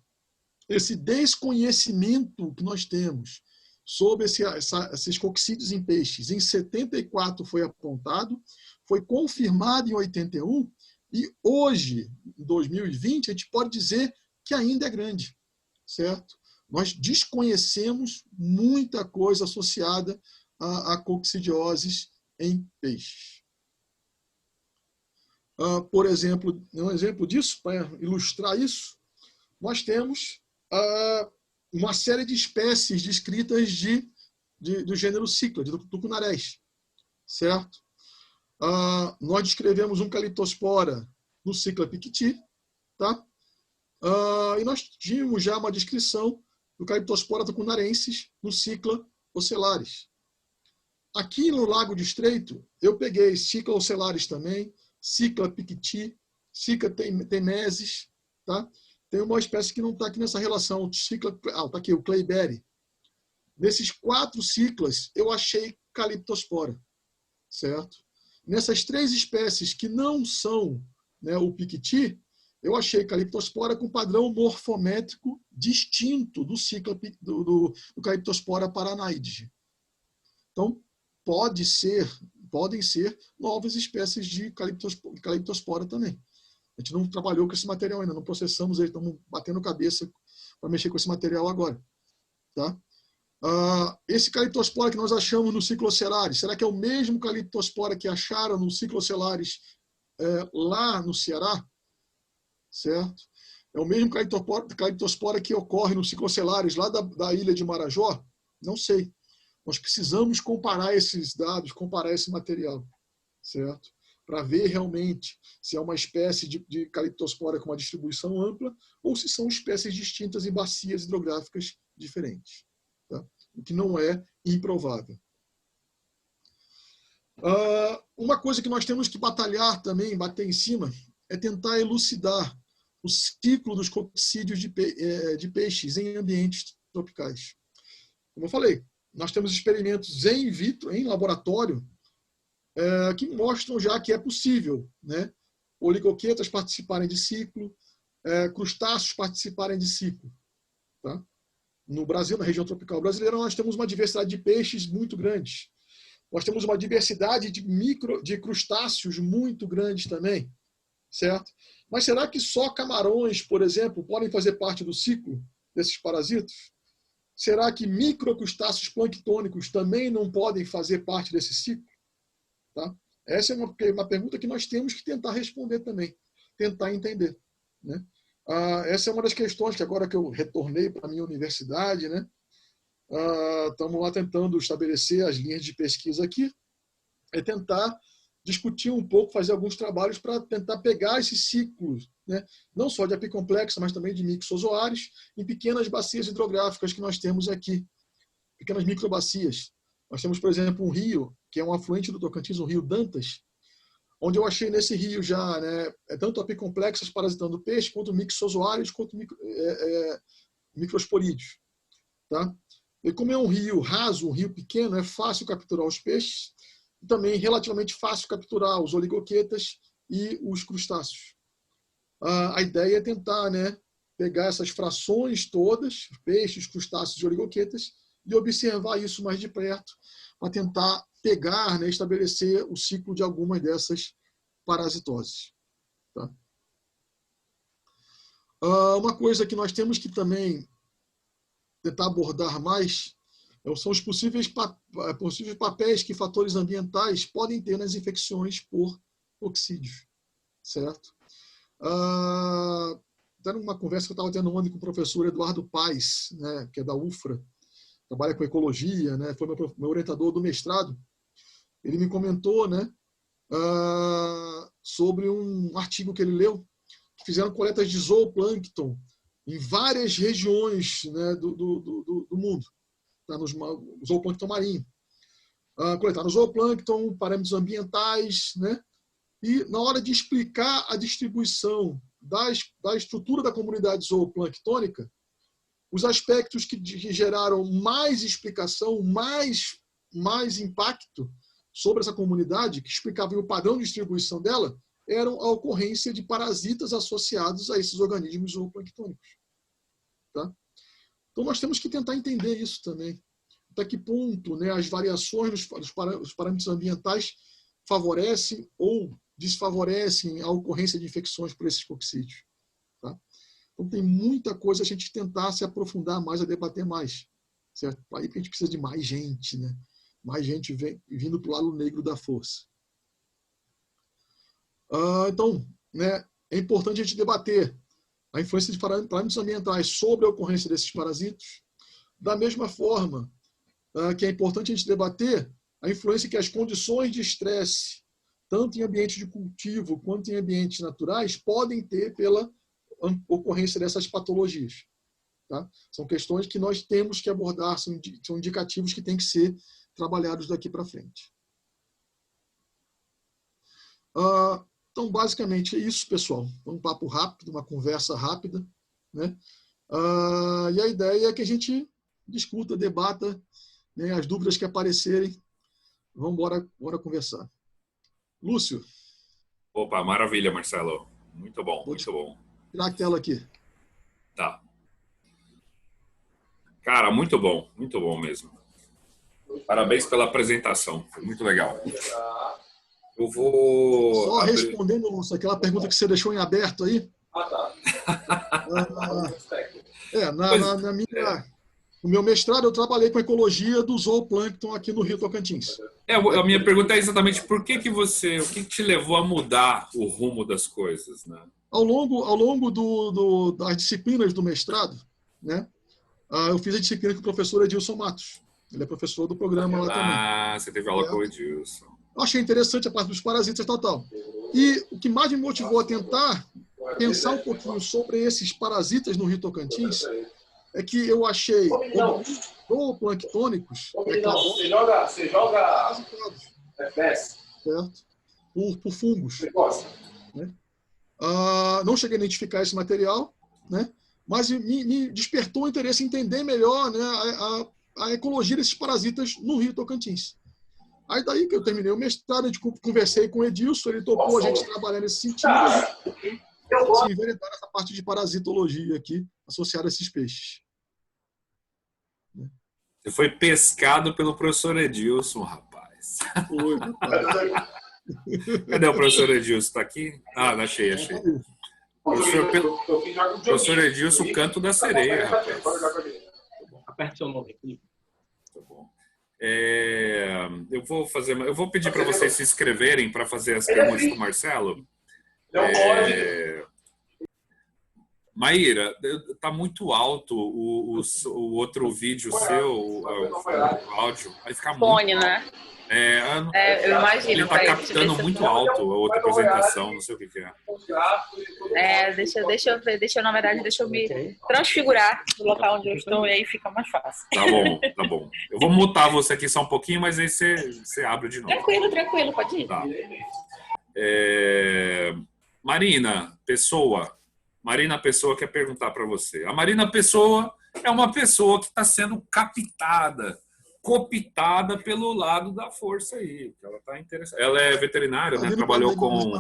esse desconhecimento que nós temos sobre esses coccídeos em peixes, em 74 foi apontado, foi confirmado em 81, e hoje, em 2020, a gente pode dizer que ainda é grande, certo? Nós desconhecemos muita coisa associada a coccidioses em peixes. Por exemplo, um exemplo disso, para ilustrar isso, nós temos uma série de espécies descritas do gênero Cíclade, do tucunarés, certo? Nós descrevemos um Calyptospora no Cycla piquiti, tá? E nós tínhamos já uma descrição do Calyptospora tucunarensis no Cycla ocellaris. Aqui no Lago de Estreito, eu peguei Cycla ocellaris também, Cycla piquiti, Cycla temesis, tá? Tem uma espécie que não está aqui nessa relação, está aqui, o Clayberry. Nesses 4 ciclas, eu achei Calyptospora, certo? Nessas 3 espécies que não são, né, o piquiti, eu achei Calyptospora com padrão morfométrico distinto do ciclo do Calyptospora paranaide. Então, podem ser novas espécies de Calyptospora também. A gente não trabalhou com esse material ainda, não processamos ele, estamos batendo cabeça para mexer com esse material agora. Tá? Esse Calyptospora que nós achamos no Cycla ocellaris, será que é o mesmo Calyptospora que acharam no Cycla ocellaris lá no Ceará? Certo? É o mesmo Calyptospora que ocorre no Cycla ocellaris lá da ilha de Marajó? Não sei. Nós precisamos comparar esses dados, comparar esse material, certo? Para ver realmente se é uma espécie de Calyptospora com uma distribuição ampla ou se são espécies distintas em bacias hidrográficas diferentes. Tá? O que não é improvável. Uma coisa que nós temos que batalhar também, bater em cima, é tentar elucidar o ciclo dos cocicídios de peixes em ambientes tropicais. Como eu falei, nós temos experimentos em vitro, em laboratório, que mostram já que é possível, né, oligoquetas participarem de ciclo, crustáceos participarem de ciclo. Tá? No Brasil, na região tropical brasileira, nós temos uma diversidade de peixes muito grande. Nós temos uma diversidade de crustáceos muito grande também, certo? Mas será que só camarões, por exemplo, podem fazer parte do ciclo desses parasitas? Será que microcrustáceos planctônicos também não podem fazer parte desse ciclo? Tá? Essa é uma pergunta que nós temos que tentar responder também, tentar entender. Né? Essa é uma das questões que agora que eu retornei para a minha universidade, né? Estamos lá tentando estabelecer as linhas de pesquisa aqui, é tentar discutir um pouco, fazer alguns trabalhos para tentar pegar esses ciclos, né? Não só de apicomplexa, mas também de mixozoários, em pequenas bacias hidrográficas que nós temos aqui, pequenas microbacias. Nós temos, por exemplo, um rio, que é um afluente do Tocantins, o rio Dantas, onde eu achei nesse rio já, né, tanto apicomplexas parasitando peixe, quanto mixozoários, quanto microsporídeos. Tá? E como é um rio raso, um rio pequeno, é fácil capturar os peixes, e também relativamente fácil capturar os oligoquetas e os crustáceos. A ideia é tentar, né, pegar essas frações todas, peixes, crustáceos e oligoquetas, e observar isso mais de perto, para tentar pegar, né, estabelecer o ciclo de algumas dessas parasitoses. Tá? Uma coisa que nós temos que também tentar abordar mais são os possíveis papéis que fatores ambientais podem ter nas infecções por oxídios, certo? Até numa conversa que eu estava tendo ontem com o professor Eduardo Paes, né, que é da UFRA, trabalha com ecologia, né, foi meu orientador do mestrado. Ele me comentou, né, sobre um artigo que ele leu, que fizeram coletas de zooplâncton em várias regiões, né, do mundo, tá, no zooplâncton marinho. Coletaram zooplâncton, parâmetros ambientais, né, e na hora de explicar a distribuição da estrutura da comunidade zooplânctônica, os aspectos que geraram mais explicação, mais impacto sobre essa comunidade, que explicavam o padrão de distribuição dela, eram a ocorrência de parasitas associados a esses organismos zooplânctônicos. Tá? Então, nós temos que tentar entender isso também. Até que ponto, né, as variações dos parâmetros ambientais favorecem ou desfavorecem a ocorrência de infecções por esses cocicídios. Tá? Então, tem muita coisa a gente tentar se aprofundar mais, a debater mais. Certo? Aí que a gente precisa de mais gente, né? Mais gente vindo para o lado negro da força. Então, né, é importante a gente debater a influência de parâmetros ambientais sobre a ocorrência desses parasitos, da mesma forma que é importante a gente debater a influência que as condições de estresse, tanto em ambientes de cultivo quanto em ambientes naturais, podem ter pela ocorrência dessas patologias. Tá? São questões que nós temos que abordar, são indicativos que têm que ser trabalhados daqui para frente. Então, basicamente, é isso, pessoal. Um papo rápido, uma conversa rápida. Né? E a ideia é que a gente discuta, debata, né, as dúvidas que aparecerem. Vamos bora conversar. Lúcio. Opa, maravilha, Marcelo. Muito bom, muito bom. Vou tirar a tela aqui. Tá. Cara, muito bom mesmo. Parabéns pela apresentação, foi muito legal. Eu vou... Só respondendo, Lúcio, aquela pergunta que você deixou em aberto aí. No meu mestrado, eu trabalhei com ecologia do zooplâncton aqui no Rio Tocantins. A minha pergunta é exatamente o que te levou a mudar o rumo das coisas, né? Ao longo das disciplinas do mestrado, né, eu fiz a disciplina com o professor Edilson Matos. Ele é professor do programa lá também. Você teve aula com o Edilson. Eu achei interessante a parte dos parasitas e tal. E o que mais me motivou a tentar pensar um pouquinho sobre esses parasitas no Rio Tocantins é que eu achei zooplanctônicos. Você joga. certo? Por fungos. Né? Não cheguei a identificar esse material, né? Mas me despertou o interesse em entender melhor, né, a ecologia desses parasitas no Rio Tocantins. Aí daí que eu terminei o mestrado, a gente conversei com o Edilson, ele topou a gente trabalhar nesse sentido, se enveredar nessa parte de parasitologia aqui, associada a esses peixes. Você foi pescado pelo professor Edilson, rapaz. Foi, rapaz. Cadê o professor Edilson? Está aqui? Achei. Professor Edilson, o canto da sereia, rapaz. Aperte seu nome aqui. Tá bom. Eu vou pedir para vocês se inscreverem para fazer as perguntas com o Marcelo. Maíra, tá muito alto o outro vídeo seu, o áudio. Vai ficar Fone, muito né? alto. Eu imagino. Ele tá captando muito alto a outra apresentação, não sei o que é. Deixa eu ver, na verdade, deixa eu me transfigurar no local onde eu estou e aí fica mais fácil. Tá bom. Eu vou mutar você aqui só um pouquinho, mas aí você abre de novo. Tranquilo, pode ir. Tá. Marina Pessoa quer perguntar para você. A Marina Pessoa é uma pessoa que está sendo cooptada pelo lado da força aí. Ela tá interessada. Ela é veterinária, né? Trabalhou com...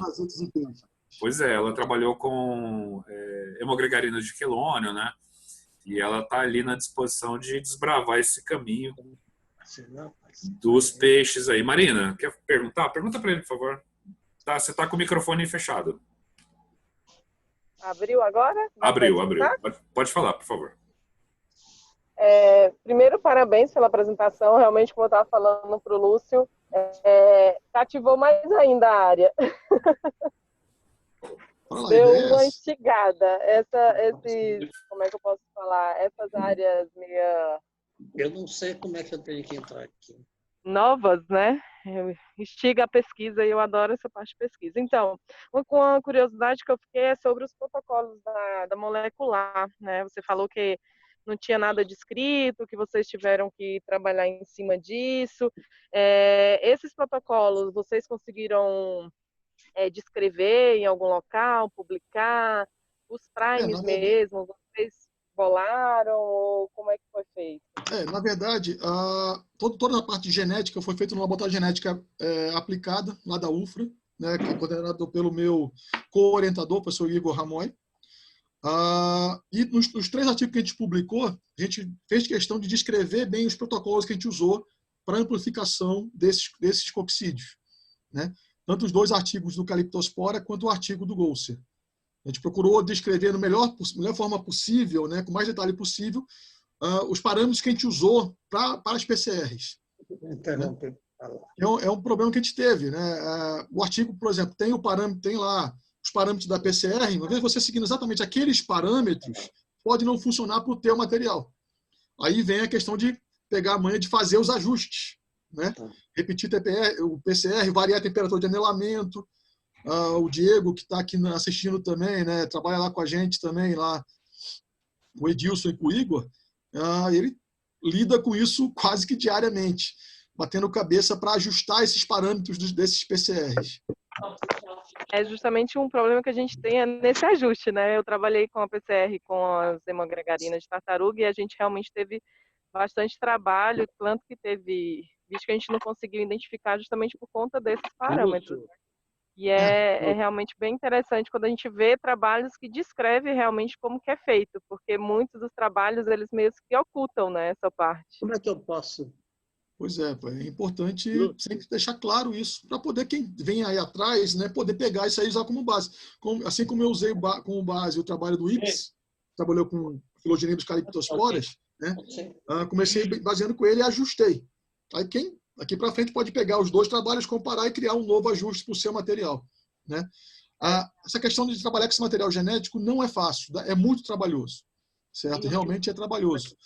Pois é, ela trabalhou com hemogregarinas de quelônio, né? E ela tá ali na disposição de desbravar esse caminho dos peixes aí. Marina, quer perguntar? Pergunta para ele, por favor. Você tá com o microfone fechado. Abriu agora? Abriu. Pode falar, por favor. Primeiro, parabéns pela apresentação. Realmente, como eu estava falando para o Lúcio, cativou mais ainda a área. Deu uma instigada. Como é que eu posso falar? Essas áreas meio... Eu não sei como é que eu tenho que entrar aqui. Novas, né? Instiga a pesquisa e eu adoro essa parte de pesquisa. Então, uma curiosidade que eu fiquei é sobre os protocolos da molecular, né? Você falou que não tinha nada descrito, que vocês tiveram que trabalhar em cima disso. Esses protocolos, vocês conseguiram descrever em algum local, publicar? Os primes mesmo, vocês bolaram ou como é que foi feito? Na verdade, toda a parte de genética foi feita no laboratório de genética aplicada, lá da UFRA, né, que é coordenado pelo meu co-orientador, o professor Igor Ramoy. E nos 3 artigos que a gente publicou, a gente fez questão de descrever bem os protocolos que a gente usou para amplificação desses coccidídeos, né? Tanto os 2 artigos do Calyptospora quanto o artigo do Golser. A gente procurou descrever da melhor forma possível, né, com mais detalhe possível, os parâmetros que a gente usou para as PCRs. Né? É um problema que a gente teve. Né? O artigo, por exemplo, tem lá os parâmetros da PCR, uma vez você seguindo exatamente aqueles parâmetros, pode não funcionar para o teu material. Aí vem a questão de pegar a manha de fazer os ajustes. Né? Repetir o PCR, variar a temperatura de anelamento. O Diego, que está aqui assistindo também, né? Trabalha lá com a gente também, lá, o Edilson e com o Igor, ele lida com isso quase que diariamente, batendo cabeça para ajustar esses parâmetros desses PCRs. É justamente um problema que a gente tem nesse ajuste, né? Eu trabalhei com a PCR com as hemogregarinas de tartaruga e a gente realmente teve bastante trabalho, tanto que teve bicho que a gente não conseguiu identificar justamente por conta desses parâmetros. E é realmente bem interessante quando a gente vê trabalhos que descrevem realmente como que é feito, porque muitos dos trabalhos, eles mesmo que ocultam, né, essa parte. Como é que eu posso? Pois é importante sempre deixar claro isso, para poder quem vem aí atrás, né, poder pegar isso aí e usar como base. Assim como eu usei como base o trabalho do Ips, trabalhou com filogenia dos Calyptosporas, né, comecei baseando com ele e ajustei. Aí quem aqui para frente pode pegar os 2 trabalhos, comparar e criar um novo ajuste para o seu material. Né? Essa questão de trabalhar com esse material genético não é fácil, é muito trabalhoso. Certo? Realmente é trabalhoso.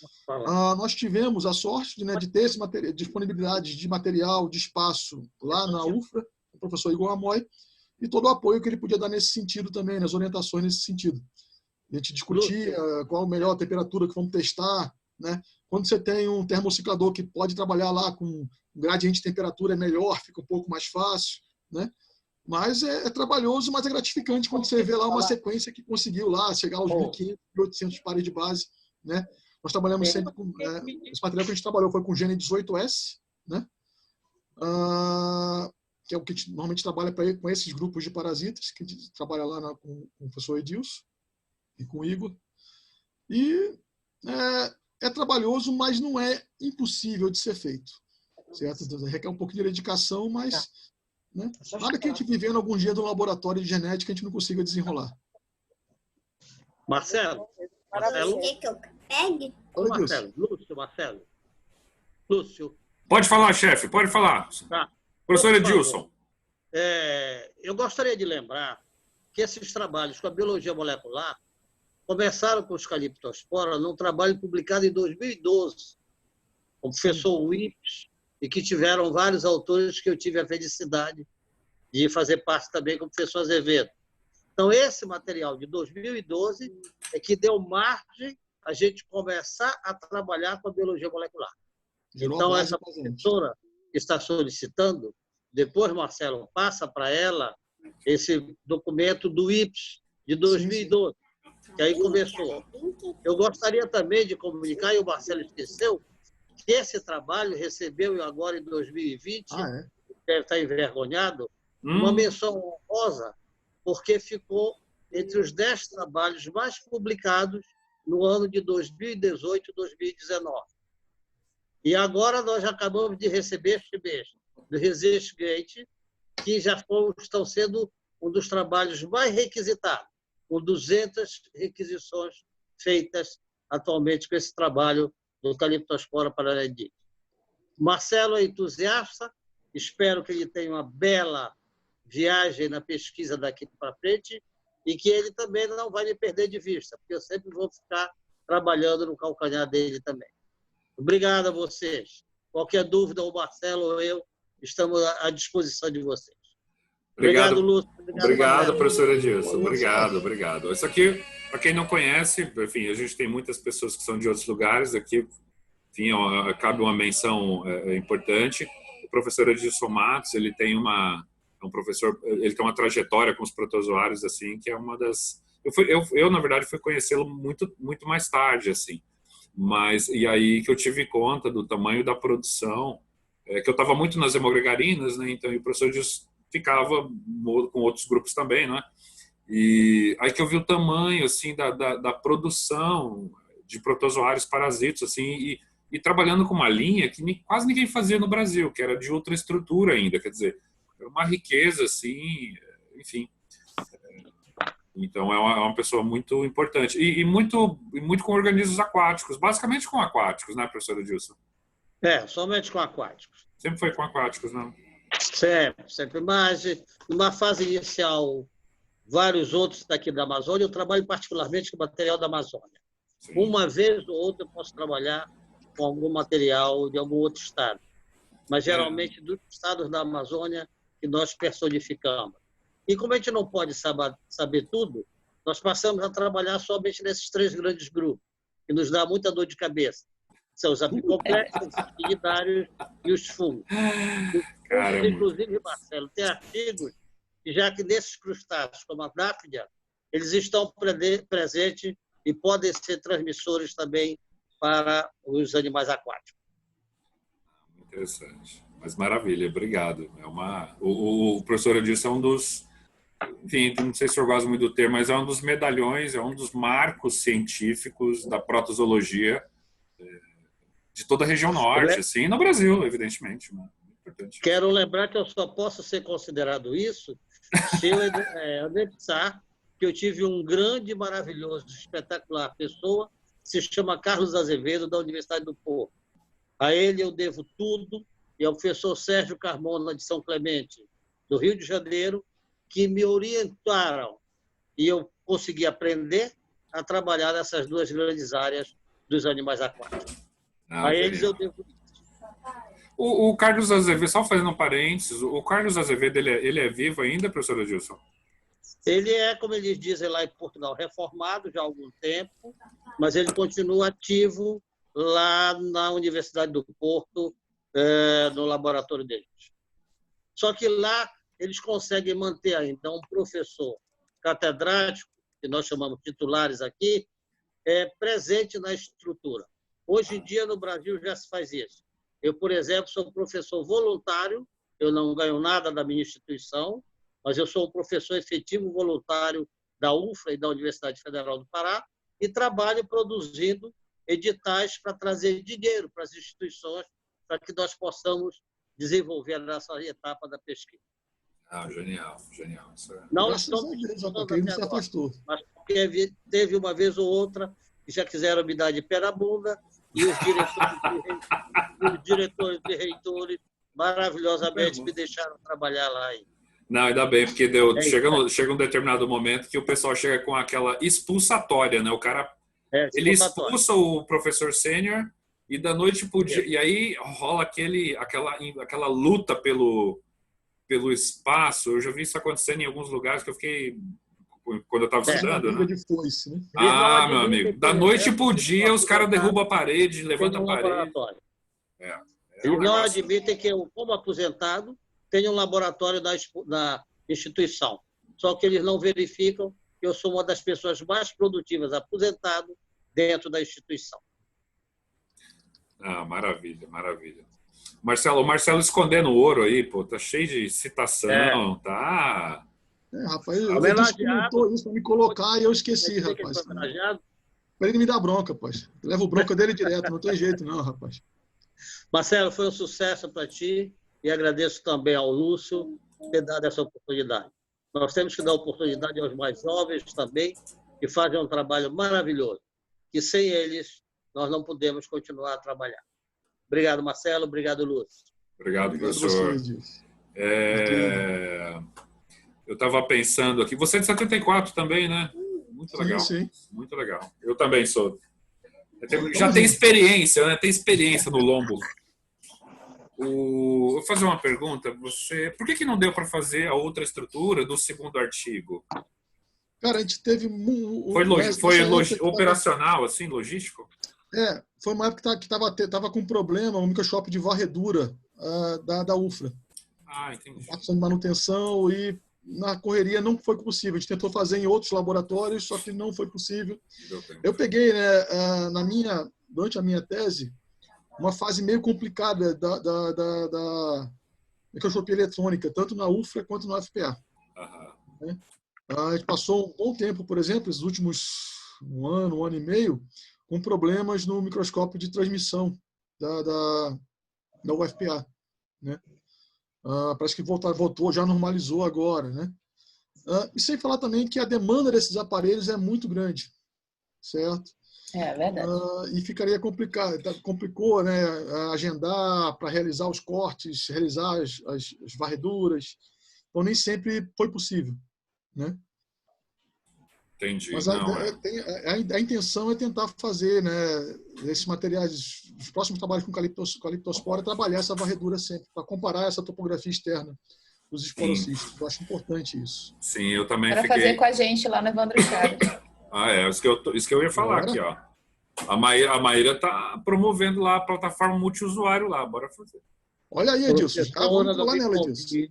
Nós tivemos a sorte, né, de ter disponibilidade de material, de espaço lá na UFRA, o professor Igor Amoy, e todo o apoio que ele podia dar nesse sentido também, nas orientações nesse sentido. A gente discutia qual a melhor temperatura que vamos testar. Né? Quando você tem um termociclador que pode trabalhar lá com o gradiente de temperatura é melhor, fica um pouco mais fácil, né? Mas é trabalhoso, mas é gratificante quando você vê lá uma sequência que conseguiu lá chegar aos 1.500, 1.800 pares de base, né? Nós trabalhamos sempre com... esse material que a gente trabalhou foi com Gene 18S, né? Que é o que a gente normalmente trabalha com esses grupos de parasitas, que a gente trabalha lá com o professor Edilson e com o Igor. E é trabalhoso, mas não é impossível de ser feito. Certo? Requer um pouquinho de dedicação, mas né, nada que a gente vivendo algum dia no laboratório de genética a gente não consiga desenrolar. Marcelo? Quer que eu pegue? Lúcio. Pode falar, chefe, pode falar. Tá. Professor Edilson. Eu gostaria de lembrar que esses trabalhos com a biologia molecular começaram com os caliptospora num trabalho publicado em 2012, com o professor Wips, e que tiveram vários autores que eu tive a felicidade de fazer parte também com o professor Azevedo. Então, esse material de 2012 é que deu margem a gente começar a trabalhar com a biologia molecular. Então, essa professora que está solicitando, depois, Marcelo, passa para ela esse documento do IPS de 2012, que aí começou. Eu gostaria também de comunicar, e o Marcelo esqueceu, que esse trabalho recebeu agora em 2020, deve estar envergonhado, uma menção honrosa, porque ficou entre os 10 trabalhos mais publicados no ano de 2018 e 2019. E agora nós acabamos de receber este mês do ResistGate, que já estão sendo um dos trabalhos mais requisitados, com 200 requisições feitas atualmente com esse trabalho do Calyptospora paranaense. Marcelo é entusiasta, espero que ele tenha uma bela viagem na pesquisa daqui para frente e que ele também não vai me perder de vista, porque eu sempre vou ficar trabalhando no calcanhar dele também. Obrigado a vocês. Qualquer dúvida, o Marcelo ou eu estamos à disposição de vocês. Obrigado, Lúcio. Obrigado, professor Edilson. Obrigado. Isso aqui, para quem não conhece, enfim, a gente tem muitas pessoas que são de outros lugares aqui, enfim, cabe uma menção importante. O professor Edilson Matos, ele tem um professor, ele tem uma trajetória com os protozoários, assim, que é uma das... Eu na verdade, fui conhecê-lo muito mais tarde, assim. E aí que eu tive conta do tamanho da produção, que eu estava muito nas hemogregarinas, né? Então, e o professor Edilson ficava com outros grupos também, né? E aí que eu vi o tamanho, assim, da produção de protozoários parasitos, assim, e trabalhando com uma linha que quase ninguém fazia no Brasil, que era de ultraestrutura ainda, quer dizer, era uma riqueza, assim, enfim. Então, é uma pessoa muito importante. E muito com organismos aquáticos, basicamente com aquáticos, né, professor Edilson? Somente com aquáticos. Sempre foi com aquáticos, não? Sempre. Mas, numa fase inicial, vários outros daqui da Amazônia, eu trabalho particularmente com material da Amazônia. Sim. Uma vez ou outra eu posso trabalhar com algum material de algum outro estado. Mas, geralmente, dos estados da Amazônia que nós personificamos. E como a gente não pode saber tudo, nós passamos a trabalhar somente nesses 3 grandes grupos, que nos dá muita dor de cabeça. São os apicomplexos, os fungos e os fungos. Inclusive, Marcelo, tem artigos que, já que nesses crustáceos, como a dáfnia, eles estão presentes e podem ser transmissores também para os animais aquáticos. Interessante. Mas maravilha, obrigado. O professor Edilson é um dos... Enfim, não sei se eu gosto muito do termo, mas é um dos medalhões, é um dos marcos científicos da protozoologia de toda a região norte, assim, no Brasil, evidentemente. Né? Importante. Quero lembrar que eu só posso ser considerado isso se eu anexar que eu tive um grande, maravilhoso, espetacular pessoa, se chama Carlos Azevedo, da Universidade do Porto. A ele eu devo tudo, e ao professor Sérgio Carmona, de São Clemente, do Rio de Janeiro, que me orientaram e eu consegui aprender a trabalhar nessas 2 grandes áreas dos animais aquáticos. A eles eu devo isso. O Carlos Azevedo, só fazendo um parênteses, o Carlos Azevedo, ele é vivo ainda, professor Edilson? Ele é, como eles dizem lá em Portugal, reformado já há algum tempo, mas ele continua ativo lá na Universidade do Porto, no laboratório deles. Só que lá eles conseguem manter ainda um professor catedrático, que nós chamamos titulares aqui, presente na estrutura. Hoje em dia, no Brasil, já se faz isso. Eu, por exemplo, sou professor voluntário, eu não ganho nada da minha instituição, mas eu sou um professor efetivo voluntário da UFRA e da Universidade Federal do Pará e trabalho produzindo editais para trazer dinheiro para as instituições para que nós possamos desenvolver essa etapa da pesquisa. Genial, genial. Isso é... Não Graças estamos a Deus, precisando JK, não até se agora, afastou. mas porque teve uma vez ou outra que já quiseram me dar de pé na bunda e os diretores de reitores maravilhosamente me deixaram trabalhar lá ainda. Não, ainda bem, porque chega um determinado momento que o pessoal chega com aquela expulsatória, né? O cara ele expulsa o professor sênior e da noite pro dia, e aí rola aquela luta pelo espaço. Eu já vi isso acontecendo em alguns lugares que eu fiquei quando eu estava estudando, né? De foice, né? Meu amigo, da noite pro dia os caras derrubam a parede, levantam a parede. Eles não admitem que eu, como aposentado, tenha um laboratório na instituição. Só que eles não verificam que eu sou uma das pessoas mais produtivas aposentado dentro da instituição. Maravilha, maravilha. O Marcelo escondendo o ouro aí, pô, tá cheio de citação, tá? Rapaz, ele comentou isso para me colocar e eu esqueci, rapaz. Para ele me dar bronca, rapaz. Eu levo bronca dele direto, não tem jeito não, rapaz. Marcelo, foi um sucesso para ti e agradeço também ao Lúcio por ter dado essa oportunidade. Nós temos que dar oportunidade aos mais jovens também, que fazem um trabalho maravilhoso, que sem eles nós não podemos continuar a trabalhar. Obrigado, Marcelo. Obrigado, Lúcio. Obrigado, professor. Eu estava pensando aqui, você é de 74 também, né? Muito legal. Sim. Muito legal. Eu também sou. Já tem experiência, né? Tem experiência no lombo. Vou fazer uma pergunta. Por que não deu para fazer a outra estrutura do segundo artigo? Cara, a gente teve... Foi operacional, assim, logístico? Foi uma época que estava com problema o microscópio de varredura da UFRA. Entendi. Ação de manutenção e na correria não foi possível. A gente tentou fazer em outros laboratórios, só que não foi possível. Eu peguei, durante a minha tese, uma fase meio complicada da microscopia eletrônica, tanto na UFRA quanto na UFPA. A gente passou um bom tempo, por exemplo, esses últimos um ano e meio, com problemas no microscópio de transmissão da UFPA, né? Parece que voltou, já normalizou agora, né? E sem falar também que a demanda desses aparelhos é muito grande, certo? É verdade. E ficaria complicado, complicou, né? Agendar para realizar os cortes, realizar as varreduras, então nem sempre foi possível, né? Entendi. Mas a intenção é tentar fazer, né, esses materiais, os próximos trabalhos com caliptospora, trabalhar essa varredura sempre, para comparar essa topografia externa dos esporocistos. Eu acho importante isso. Sim, eu também Para fazer com a gente lá no Evandro Chagas. Isso que eu ia falar aqui, ó. A Maíra está promovendo lá a plataforma multiusuário lá, bora fazer. Olha aí, Edilson. Vamos lá nela, Edilson.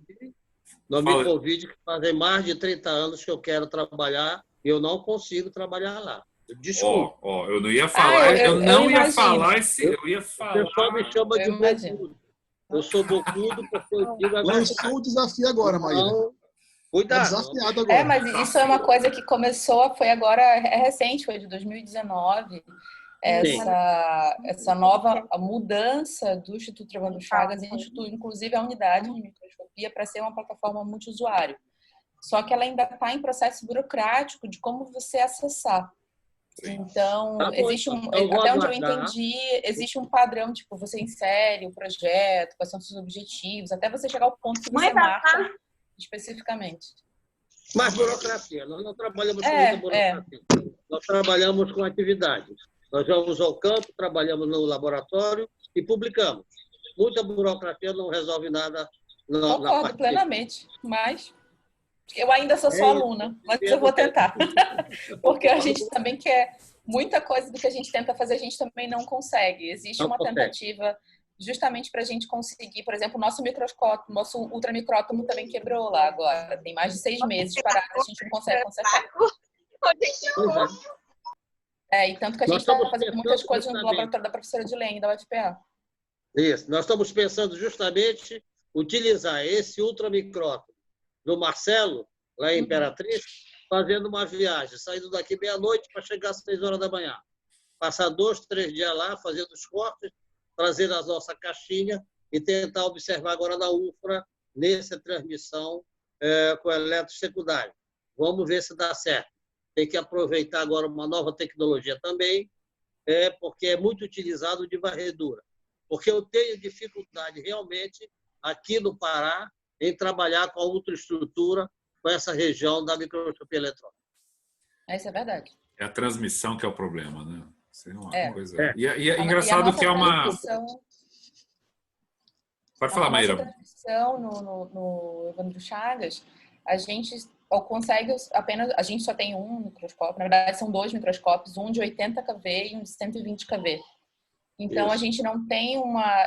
Não me convide, que fazem mais de 30 anos que eu quero trabalhar e eu não consigo trabalhar lá. Desculpa. Eu não ia falar. Eu ia falar. O pessoal me chama de bocudo. Eu sou bocudo porque eu digo a Lançou o desafio agora, Maíra. Cuidado. Desafiado agora. Mas isso é uma coisa que começou, foi agora, recente, foi de 2019. Essa nova mudança do Instituto Evandro Chagas, inclusive a unidade de microscopia, para ser uma plataforma multiusuário. Só que ela ainda está em processo burocrático de como você acessar. Então, existe até onde eu entendi, existe um padrão, tipo, você insere o projeto, quais são os seus objetivos, até você chegar ao ponto que você marca especificamente. Mas burocracia, nós não trabalhamos com muita burocracia. Nós trabalhamos com atividades. Nós vamos ao campo, trabalhamos no laboratório e publicamos. Muita burocracia não resolve nada. Concordo plenamente, mas eu ainda sou só aluna, mas eu vou tentar. Porque a gente também quer muita coisa do que a gente tenta fazer, a gente também não consegue. Existe uma tentativa justamente para a gente conseguir, por exemplo, o nosso microscópio, nosso ultramicrótomo também quebrou lá agora. Tem mais de 6 meses parado, a gente não consegue consertar. E tanto que a gente está fazendo muitas coisas no laboratório da professora Dilene, da UFPA. Isso, nós estamos pensando justamente utilizar esse ultramicrótomo do Marcelo, lá em Imperatriz, fazendo uma viagem, saindo daqui meia-noite para chegar às 6 horas da manhã. Passar 2, 3 dias lá, fazendo os cortes, trazer a nossa caixinha e tentar observar agora na UFRA, nessa transmissão com eletro secundário. Vamos ver se dá certo. Tem que aproveitar agora uma nova tecnologia também, porque é muito utilizado de varredura. Porque eu tenho dificuldade realmente aqui no Pará em trabalhar com a ultraestrutura, com essa região da microscopia eletrônica. Isso é verdade. É a transmissão que é o problema, né? Isso é uma coisa... E é engraçado que é uma... Pode falar, Maíra. Na transmissão no Evandro Chagas, a gente consegue apenas... A gente só tem um microscópio, na verdade são 2 microscópios, um de 80 kV e um de 120 kV. Então, a gente não tem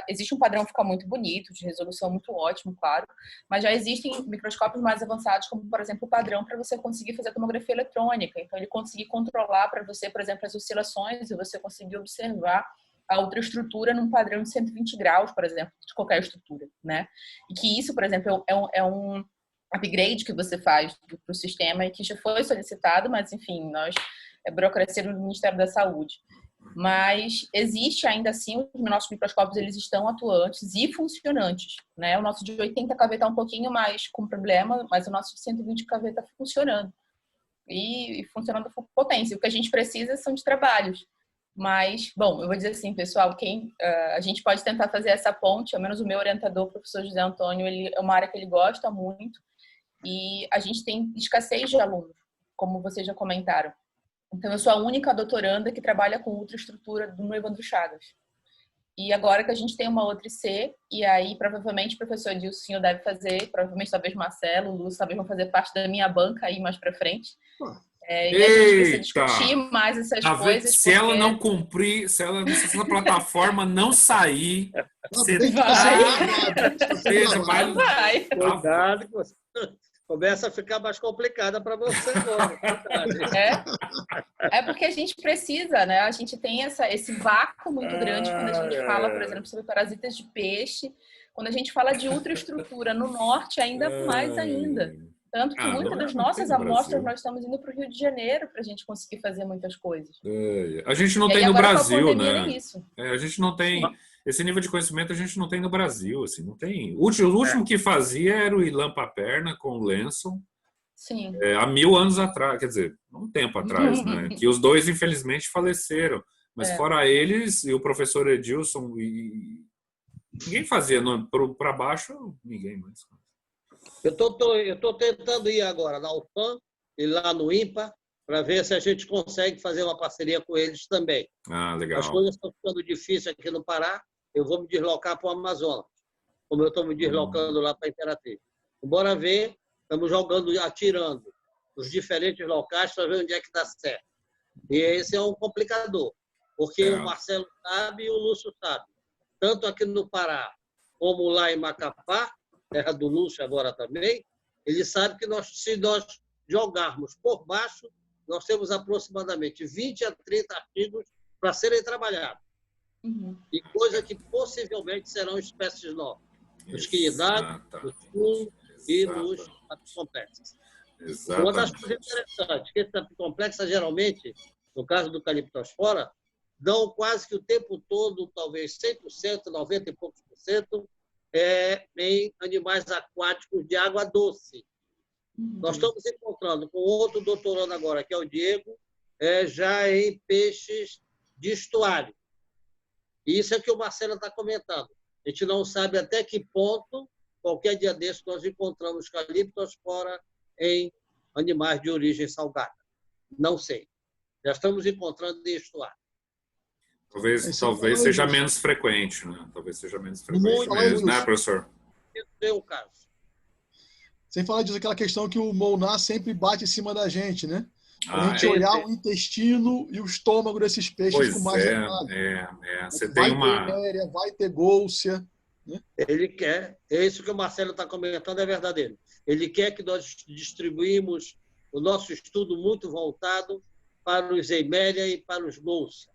Existe um padrão que fica muito bonito, de resolução muito ótimo, claro, mas já existem microscópios mais avançados, como, por exemplo, o padrão para você conseguir fazer tomografia eletrônica. Então, ele conseguir controlar para você, por exemplo, as oscilações e você conseguir observar a ultraestrutura num padrão de 120 graus, por exemplo, de qualquer estrutura, né? E que isso, por exemplo, é um upgrade que você faz para o sistema e que já foi solicitado, mas, enfim, é burocracia do Ministério da Saúde. Mas existe ainda assim, os nossos microscópios eles estão atuantes e funcionantes, né? O nosso de 80 kV está um pouquinho mais com problema, mas o nosso de 120 kV está funcionando. E funcionando com potência. O que a gente precisa são de trabalhos. Mas, bom, eu vou dizer assim, pessoal, a gente pode tentar fazer essa ponte, ao menos o meu orientador, o professor José Antônio, é uma área que ele gosta muito, e a gente tem escassez de alunos, como vocês já comentaram. Então, eu sou a única doutoranda que trabalha com ultraestrutura no Evandro Chagas. E agora que a gente tem uma outra IC, e aí provavelmente o professor Dilcinho deve fazer, provavelmente talvez Marcelo, o Lúcio talvez vão fazer parte da minha banca aí mais para frente. E a gente precisa discutir mais essas coisas. Se ela não cumprir, se essa plataforma não sair, você vai. Cuidado, começa a ficar mais complicada para você agora. Porque a gente precisa, né? A gente tem esse vácuo muito grande quando a gente fala, por exemplo, sobre parasitas de peixe. Quando a gente fala de ultraestrutura no norte, ainda mais ainda. Tanto que muitas das nossas amostras nós estamos indo para o Rio de Janeiro para a gente conseguir fazer muitas coisas. A gente não tem no Brasil, né? Isso. A gente não tem... Esse nível de conhecimento a gente não tem no Brasil, assim, não tem. O último que fazia era o Ilan Paperna com o Lenson. Sim. Há 1000 anos atrás, quer dizer, um tempo atrás, né? Que os dois, infelizmente, faleceram. Mas fora eles e o professor Edilson, ninguém fazia. Para baixo, ninguém mais. Eu tô tentando ir agora na UFAM e lá no INPA para ver se a gente consegue fazer uma parceria com eles também. Legal. As coisas estão ficando difíceis aqui no Pará, eu vou me deslocar para o Amazonas, como eu estou me deslocando lá para a Imperatriz. Bora ver, estamos atirando os diferentes locais para ver onde é que dá certo. E esse é um complicador, porque o Marcelo sabe e o Lúcio sabe. Tanto aqui no Pará, como lá em Macapá, terra do Lúcio agora também, ele sabe que se nós jogarmos por baixo, nós temos aproximadamente 20 a 30 artigos para serem trabalhados. E coisa que possivelmente serão espécies novas. Nos quinidários, nos fungos e nos apicomplexos. Uma das coisas interessantes, que esse apicomplexo, geralmente, no caso do Calyptospora, dão quase que o tempo todo, talvez 100%, 90 e poucos por cento, em animais aquáticos de água doce. Nós estamos encontrando com outro doutorando agora, que é o Diego, já em peixes de estuário. E isso é que o Marcelo está comentando. A gente não sabe até que ponto, qualquer dia desse, nós encontramos Calyptospora em animais de origem salgada. Não sei. Já estamos encontrando em estuário. Talvez seja menos frequente, né? Talvez seja menos frequente mesmo, né, professor? Esse é o caso. Sem falar disso, aquela questão que o Molnar sempre bate em cima da gente, né? Para a gente olhar o intestino e o estômago desses peixes com mais detalhe. Você tem uma... Eméria, vai ter gôlcia. Né? Ele quer, é isso que o Marcelo está comentando, é verdadeiro. Ele quer que nós distribuímos o nosso estudo muito voltado para os Eiméria e para os gôlcia.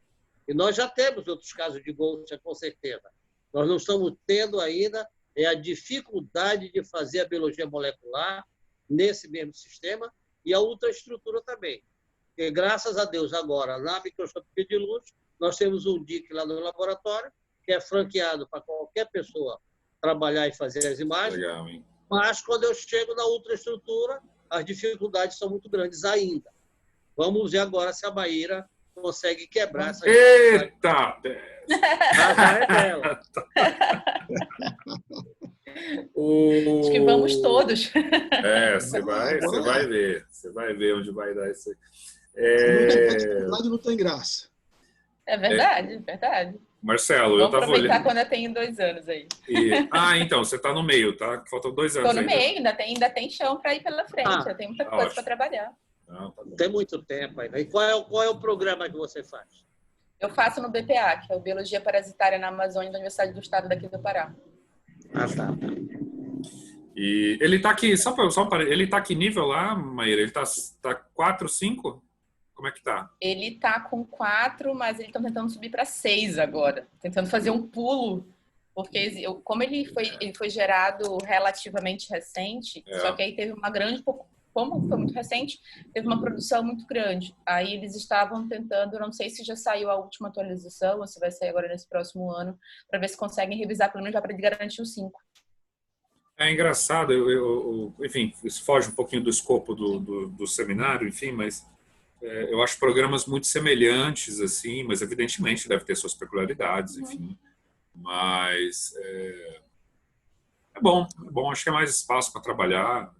E nós já temos outros casos de gôlcia, com certeza. Nós não estamos tendo ainda a dificuldade de fazer a biologia molecular nesse mesmo sistema e a ultraestrutura também. E, graças a Deus, agora, na microscopia de luz, nós temos um DIC lá no laboratório, que é franqueado para qualquer pessoa trabalhar e fazer as imagens. Legal, hein? Mas, quando eu chego na ultraestrutura, as dificuldades são muito grandes ainda. Vamos ver agora se a Maíra consegue quebrar essa... Eita! É dela. Acho que vamos todos. Você vai ver. Você vai ver onde vai dar isso aí. Não tem graça. É verdade, verdade. Marcelo, Vamos eu estava olhando... aproveitar quando eu tenho 2 anos aí. Então, você está no meio, tá? Faltam 2 anos Estou no ainda. meio, ainda tem chão para ir pela frente. Eu tenho muita coisa para trabalhar. Tá Tem muito tempo ainda. E qual é o programa que você faz? Eu faço no BPA, que é o Biologia Parasitária na Amazônia da Universidade do Estado daqui do Pará. Ah, tá. E ele está aqui, ele está aqui nível lá, Maíra? Ele tá 4, 5? Como é que tá? Ele tá com 4, mas eles estão tentando subir para 6 agora. Tentando fazer um pulo, porque como ele foi gerado relativamente recente, só que aí teve uma grande... Como foi muito recente, teve uma produção muito grande. Aí eles estavam tentando, não sei se já saiu a última atualização, ou se vai sair agora nesse próximo ano, para ver se conseguem revisar, pelo menos já para garantir os 5. É engraçado, enfim, isso foge um pouquinho do escopo do seminário, enfim, mas eu acho programas muito semelhantes, assim, mas evidentemente deve ter suas peculiaridades, enfim. Mas é bom, acho que é mais espaço para trabalhar.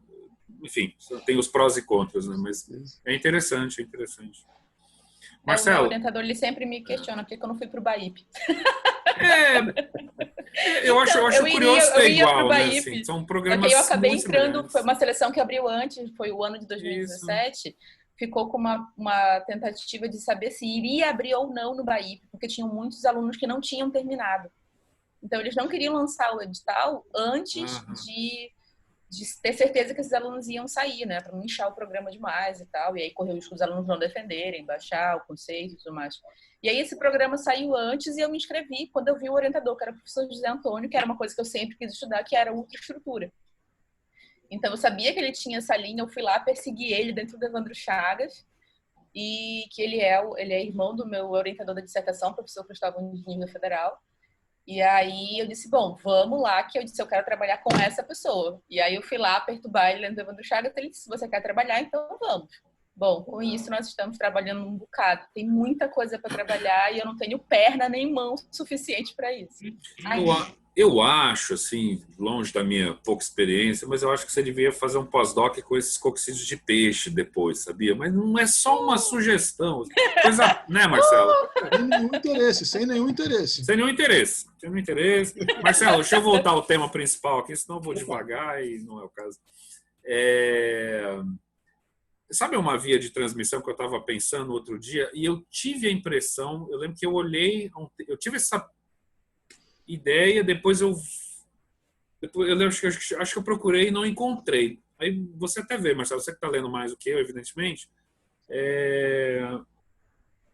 Enfim, tem os prós e contras, né? Mas é interessante, Marcelo. O orientador ele sempre me questiona por que eu não fui para o BAIP. Eu acho curioso ser igual, né? Assim, são programas eu acabei entrando, foi uma seleção que abriu antes, foi o ano de 2017, Isso. Ficou com uma tentativa de saber se iria abrir ou não no BAIP, porque tinham muitos alunos que não tinham terminado. Então, eles não queriam lançar o edital antes de ter certeza que esses alunos iam sair, né? Para não inchar o programa demais e tal. E aí correu o risco dos alunos não defenderem, baixar o conceito e tudo mais. E aí esse programa saiu antes e eu me inscrevi quando eu vi o orientador, que era o professor José Antônio, que era uma coisa que eu sempre quis estudar, que era ultraestrutura. Então eu sabia que ele tinha essa linha, eu fui lá, persegui ele dentro do Evandro Chagas, e que ele é irmão do meu orientador da dissertação, professor Cristóvão de nível federal. E aí eu disse, bom, vamos lá, que eu disse, eu quero trabalhar com essa pessoa. E aí eu fui lá perturbar ele dentro do Evandro Chagas, ele disse, se você quer trabalhar, então vamos. Bom, com isso nós estamos trabalhando um bocado. Tem muita coisa para trabalhar e eu não tenho perna nem mão suficiente para isso. Eu acho, assim, longe da minha pouca experiência, mas eu acho que você devia fazer um pós-doc com esses cocicídios de peixe depois, sabia? Mas não é só uma sugestão. Coisa, né, Marcelo? Sem nenhum interesse. Marcelo, deixa eu voltar ao tema principal aqui, senão eu vou devagar e não é o caso. Sabe uma via de transmissão que eu estava pensando outro dia? E eu tive a impressão, eu lembro que eu olhei, eu tive essa ideia, depois eu acho que eu procurei e não encontrei. Aí você até vê, Marcelo, você que está lendo mais do que eu, evidentemente,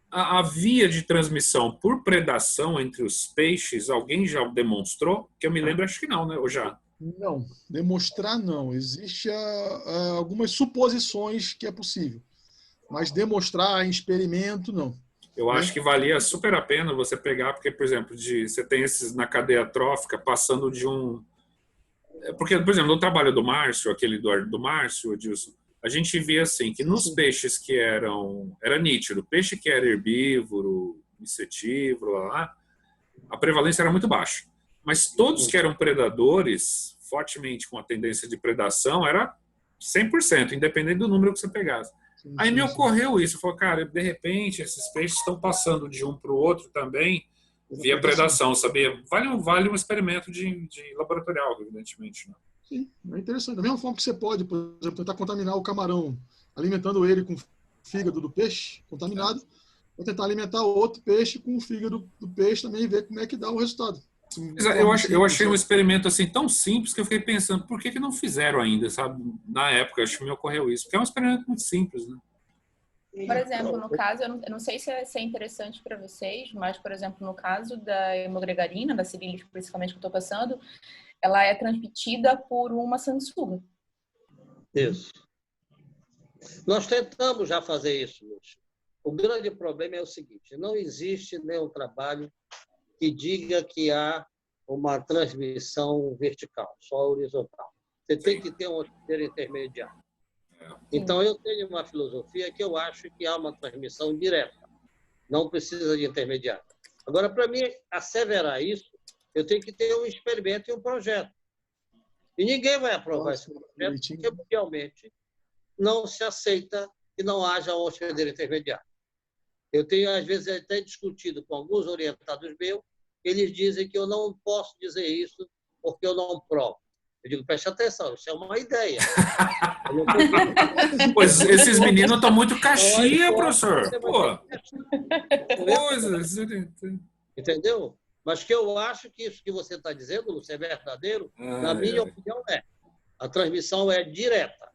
a via de transmissão por predação entre os peixes, alguém já demonstrou? Que eu me lembro, acho que não, né? Ou já? Não, demonstrar não. Existem algumas suposições que é possível, mas demonstrar em experimento, não. Eu acho que valia super a pena você pegar, porque, por exemplo, você tem esses na cadeia trófica passando de um... Porque, por exemplo, no trabalho do Márcio, aquele do Márcio, Edilson, a gente via assim, que nos peixes que era nítido, peixe que era herbívoro, insetívoro, a prevalência era muito baixa. Mas todos que eram predadores, fortemente com a tendência de predação, era 100%, independente do número que você pegasse. Aí me ocorreu isso, eu falei, cara, de repente esses peixes estão passando de um para o outro também via predação, sabia? Vale um experimento de laboratorial, evidentemente. Né? Sim, é interessante. Da mesma forma que você pode, por exemplo, tentar contaminar o camarão, alimentando ele com fígado do peixe contaminado, para tentar alimentar outro peixe com o fígado do peixe também e ver como é que dá o resultado. Eu achei um experimento assim tão simples que eu fiquei pensando por que não fizeram ainda, sabe? Na época, acho que me ocorreu isso. Porque é um experimento muito simples, né? Por exemplo, no caso, eu não sei se é interessante para vocês, mas, por exemplo, no caso da hemogregarina, da cirílice principalmente que eu estou passando, ela é transmitida por uma sanguessuga. Isso. Nós tentamos já fazer isso, Lúcio. O grande problema é o seguinte, não existe nenhum trabalho que diga que há uma transmissão vertical, só horizontal. Você tem que ter um hospedeiro intermediário. Então, eu tenho uma filosofia que eu acho que há uma transmissão direta. Não precisa de intermediário. Agora, para mim, asseverar isso, eu tenho que ter um experimento e um projeto. E ninguém vai aprovar esse projeto, porque, mundialmente, não se aceita que não haja um hospedeiro intermediário. Eu tenho, às vezes, até discutido com alguns orientados meus, eles dizem que eu não posso dizer isso porque eu não provo. Eu digo, preste atenção, isso é uma ideia. Pois esses meninos estão muito caxia, professor. Pô. Entendeu? Mas que eu acho que isso que você está dizendo, Lúcio, é verdadeiro, na minha opinião, é. A transmissão é direta.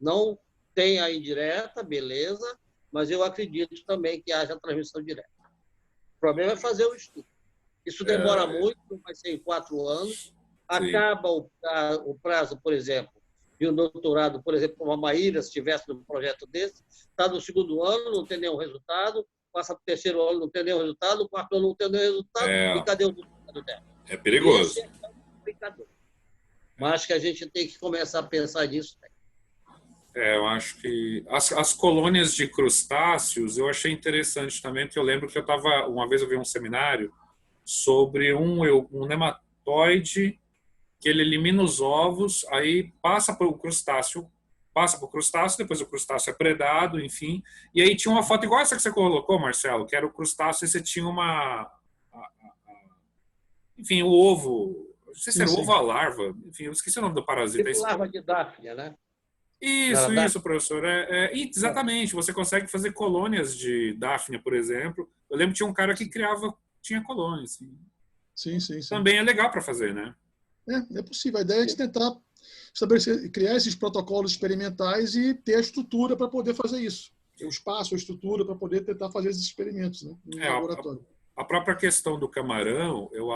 Não tem a indireta, beleza, mas eu acredito também que haja transmissão direta. O problema é fazer o estudo. Isso demora muito, vai ser em 4 anos. Acaba o prazo, por exemplo, de um doutorado, por exemplo, como a Maíra, se estivesse num projeto desse, está no 2º ano, não tem nenhum resultado, passa para o 3º ano, não tem nenhum resultado, o 4º ano não tem nenhum resultado, e cadê o resultado dela? É perigoso. Esse é complicador. Mas acho que a gente tem que começar a pensar nisso. Eu acho que as colônias de crustáceos eu achei interessante também, porque eu lembro que uma vez eu vi um seminário sobre um nematóide que ele elimina os ovos, aí passa para o crustáceo, depois o crustáceo é predado, enfim. E aí tinha uma foto igual essa que você colocou, Marcelo, que era o crustáceo, e você tinha enfim, o ovo, não sei se era o ovo ou a larva, enfim, eu esqueci o nome do parasita. Tipo larva de Daphnia, né? Isso, professor. Exatamente, você consegue fazer colônias de Daphnia, por exemplo. Eu lembro que tinha um cara que tinha colônias. Assim. Sim. Também é legal para fazer, né? É possível. A ideia é de tentar criar esses protocolos experimentais e ter a estrutura para poder fazer isso. Ter o espaço, a estrutura para poder tentar fazer esses experimentos, né, no laboratório. A própria questão do camarão, eu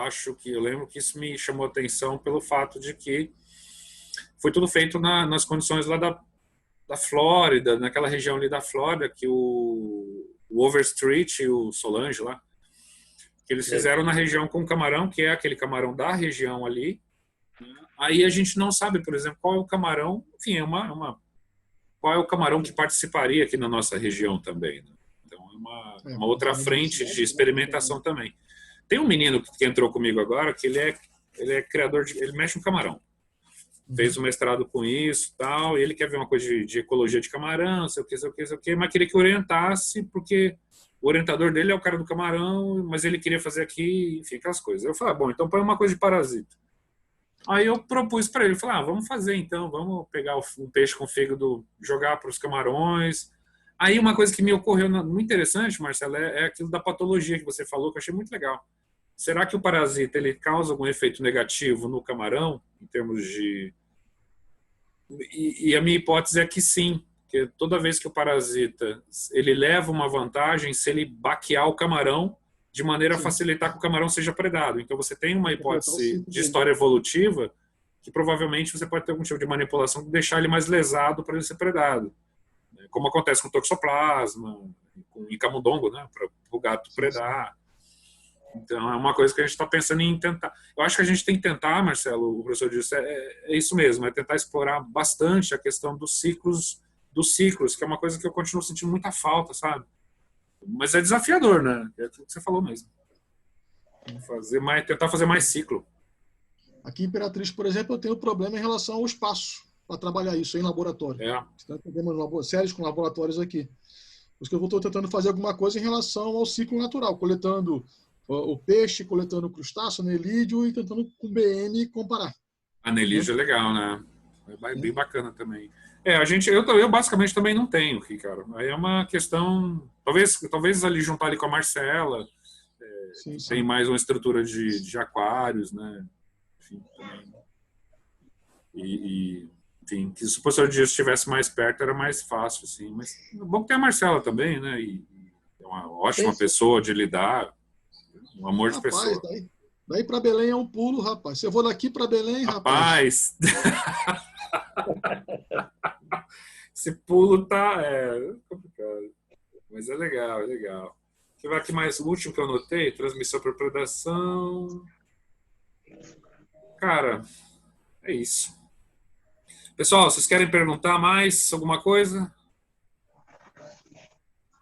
lembro que isso me chamou a atenção pelo fato de que foi tudo feito nas condições lá da Flórida, naquela região ali da Flórida, que o Overstreet e o Solange lá, que eles fizeram na região com camarão, que é aquele camarão da região ali. Aí a gente não sabe, por exemplo, qual é o camarão, enfim, qual é o camarão que participaria aqui na nossa região também. Né? Então é uma outra frente de experimentação também. Tem um menino que entrou comigo agora, que ele é criador ele mexe no camarão. Fez um mestrado com isso, tal, e ele quer ver uma coisa de ecologia de camarão, sei o que, mas queria que orientasse, porque o orientador dele é o cara do camarão, mas ele queria fazer aqui, enfim, aquelas coisas. Eu falei, bom, então põe uma coisa de parasita. Aí eu propus para ele, falei, vamos fazer então, vamos pegar um peixe com fígado, jogar para os camarões. Aí uma coisa que me ocorreu muito interessante, Marcelo, é aquilo da patologia que você falou, que eu achei muito legal. Será que o parasita ele causa algum efeito negativo no camarão, em termos de... E a minha hipótese é que sim, porque toda vez que o parasita ele leva uma vantagem se ele baquear o camarão de maneira a facilitar que o camarão seja predado. Então você tem uma hipótese de história evolutiva que provavelmente você pode ter algum tipo de manipulação que deixar ele mais lesado para ele ser predado. Como acontece com toxoplasma, com camundongo, né, para o gato predar. Então é uma coisa que a gente está pensando em tentar. Eu acho que a gente tem que tentar, Marcelo, o professor disse, é isso mesmo, é tentar explorar bastante a questão dos ciclos, que é uma coisa que eu continuo sentindo muita falta, sabe? Mas é desafiador, né? É aquilo que você falou mesmo. Tentar fazer mais ciclo. Aqui em Imperatriz, por exemplo, eu tenho problema em relação ao espaço para trabalhar isso em laboratório. Então, temos séries com laboratórios aqui. Por isso que eu estou tentando fazer alguma coisa em relação ao ciclo natural, coletando o peixe, coletando o crustáceo, anelídeo e tentando com BM comparar. Anelídeo é legal, né? É bem bacana também. Eu basicamente também não tenho aqui, cara. Aí é uma questão, talvez ali juntar ali com a Marcela, Sim, sim. tem mais uma estrutura de aquários, né? Enfim, também. Enfim, que se o professor Dias estivesse mais perto era mais fácil, assim. Mas é bom que tem a Marcela também, né? E é uma ótima pessoa de lidar, um amor de pessoa. Daí para Belém é um pulo, rapaz. Se eu vou daqui para Belém, rapaz. Esse pulo tá complicado. Mas é legal, é legal. Deixa eu ver aqui mais o último que eu anotei. Transmissão por predação. Cara, é isso. Pessoal, vocês querem perguntar mais alguma coisa?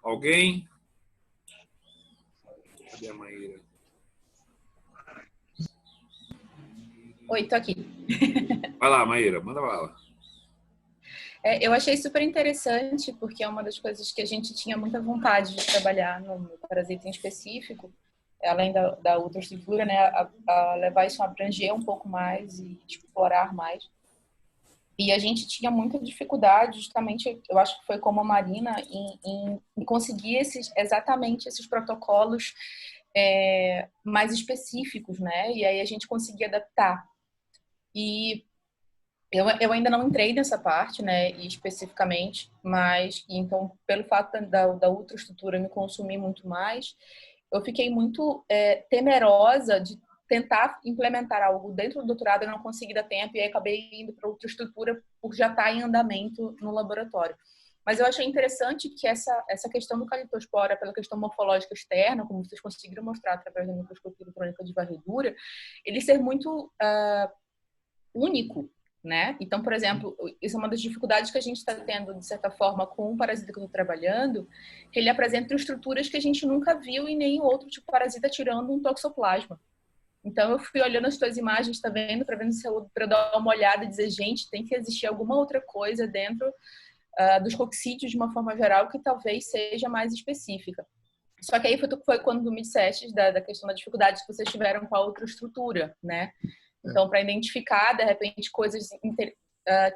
Alguém? Cadê a Maíra? Oi, tô aqui. Vai lá, Maíra, manda bala. Eu achei super interessante, porque é uma das coisas que a gente tinha muita vontade de trabalhar no parasita em específico, além da ultraestrutura, né, a levar isso a abranger um pouco mais e explorar mais. E a gente tinha muita dificuldade, justamente, eu acho que foi como a Marina, em conseguir exatamente esses protocolos mais específicos, né? E aí a gente conseguia adaptar. E eu ainda não entrei nessa parte, né, especificamente, mas então, pelo fato da ultraestrutura me consumir muito mais, eu fiquei muito temerosa de tentar implementar algo dentro do doutorado e não consegui dar tempo, e aí acabei indo para outra estrutura por já estar em andamento no laboratório. Mas eu achei interessante que essa questão do caliptospora, pela questão morfológica externa, como vocês conseguiram mostrar através da microscopia eletrônica de varredura, ele ser muito único, né? Então, por exemplo, isso é uma das dificuldades que a gente está tendo, de certa forma, com o parasita que eu estou trabalhando, que ele apresenta estruturas que a gente nunca viu em nenhum outro tipo de parasita, tirando um toxoplasma. Então, eu fui olhando as tuas imagens, tá vendo? Para dar uma olhada e dizer, gente, tem que existir alguma outra coisa dentro dos coccídeos, de uma forma geral, que talvez seja mais específica. Só que aí foi quando tu me disseste da questão da dificuldade que vocês tiveram com a outra estrutura, né? Então, para identificar, de repente, coisas que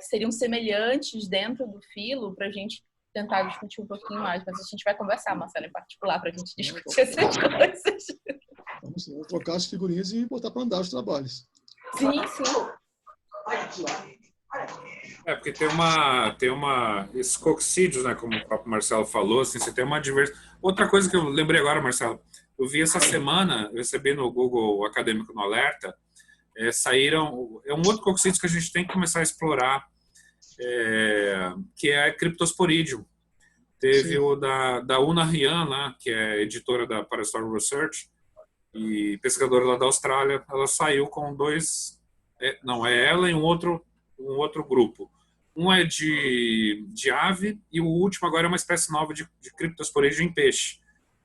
seriam semelhantes dentro do filo, para a gente tentar discutir um pouquinho mais. Mas a gente vai conversar, Marcelo, em particular, para a gente discutir essas coisas. Vamos trocar as figurinhas e botar para andar os trabalhos. Sim, sim. Porque tem uma esses coccídeos, né, como o próprio Marcelo falou, assim, você tem uma diversidade. Outra coisa que eu lembrei agora, Marcelo, eu vi essa semana, eu recebi no Google Acadêmico no Alerta, saíram, um outro coccídeo que a gente tem que começar a explorar, que é a Cryptosporidium. Teve Sim. o da Una Ryan, né, que é editora da Parastorm Research e pesquisadora lá da Austrália. Ela saiu com dois, ela e um outro grupo. Um é de ave e o último agora é uma espécie nova de Cryptosporidium em peixe.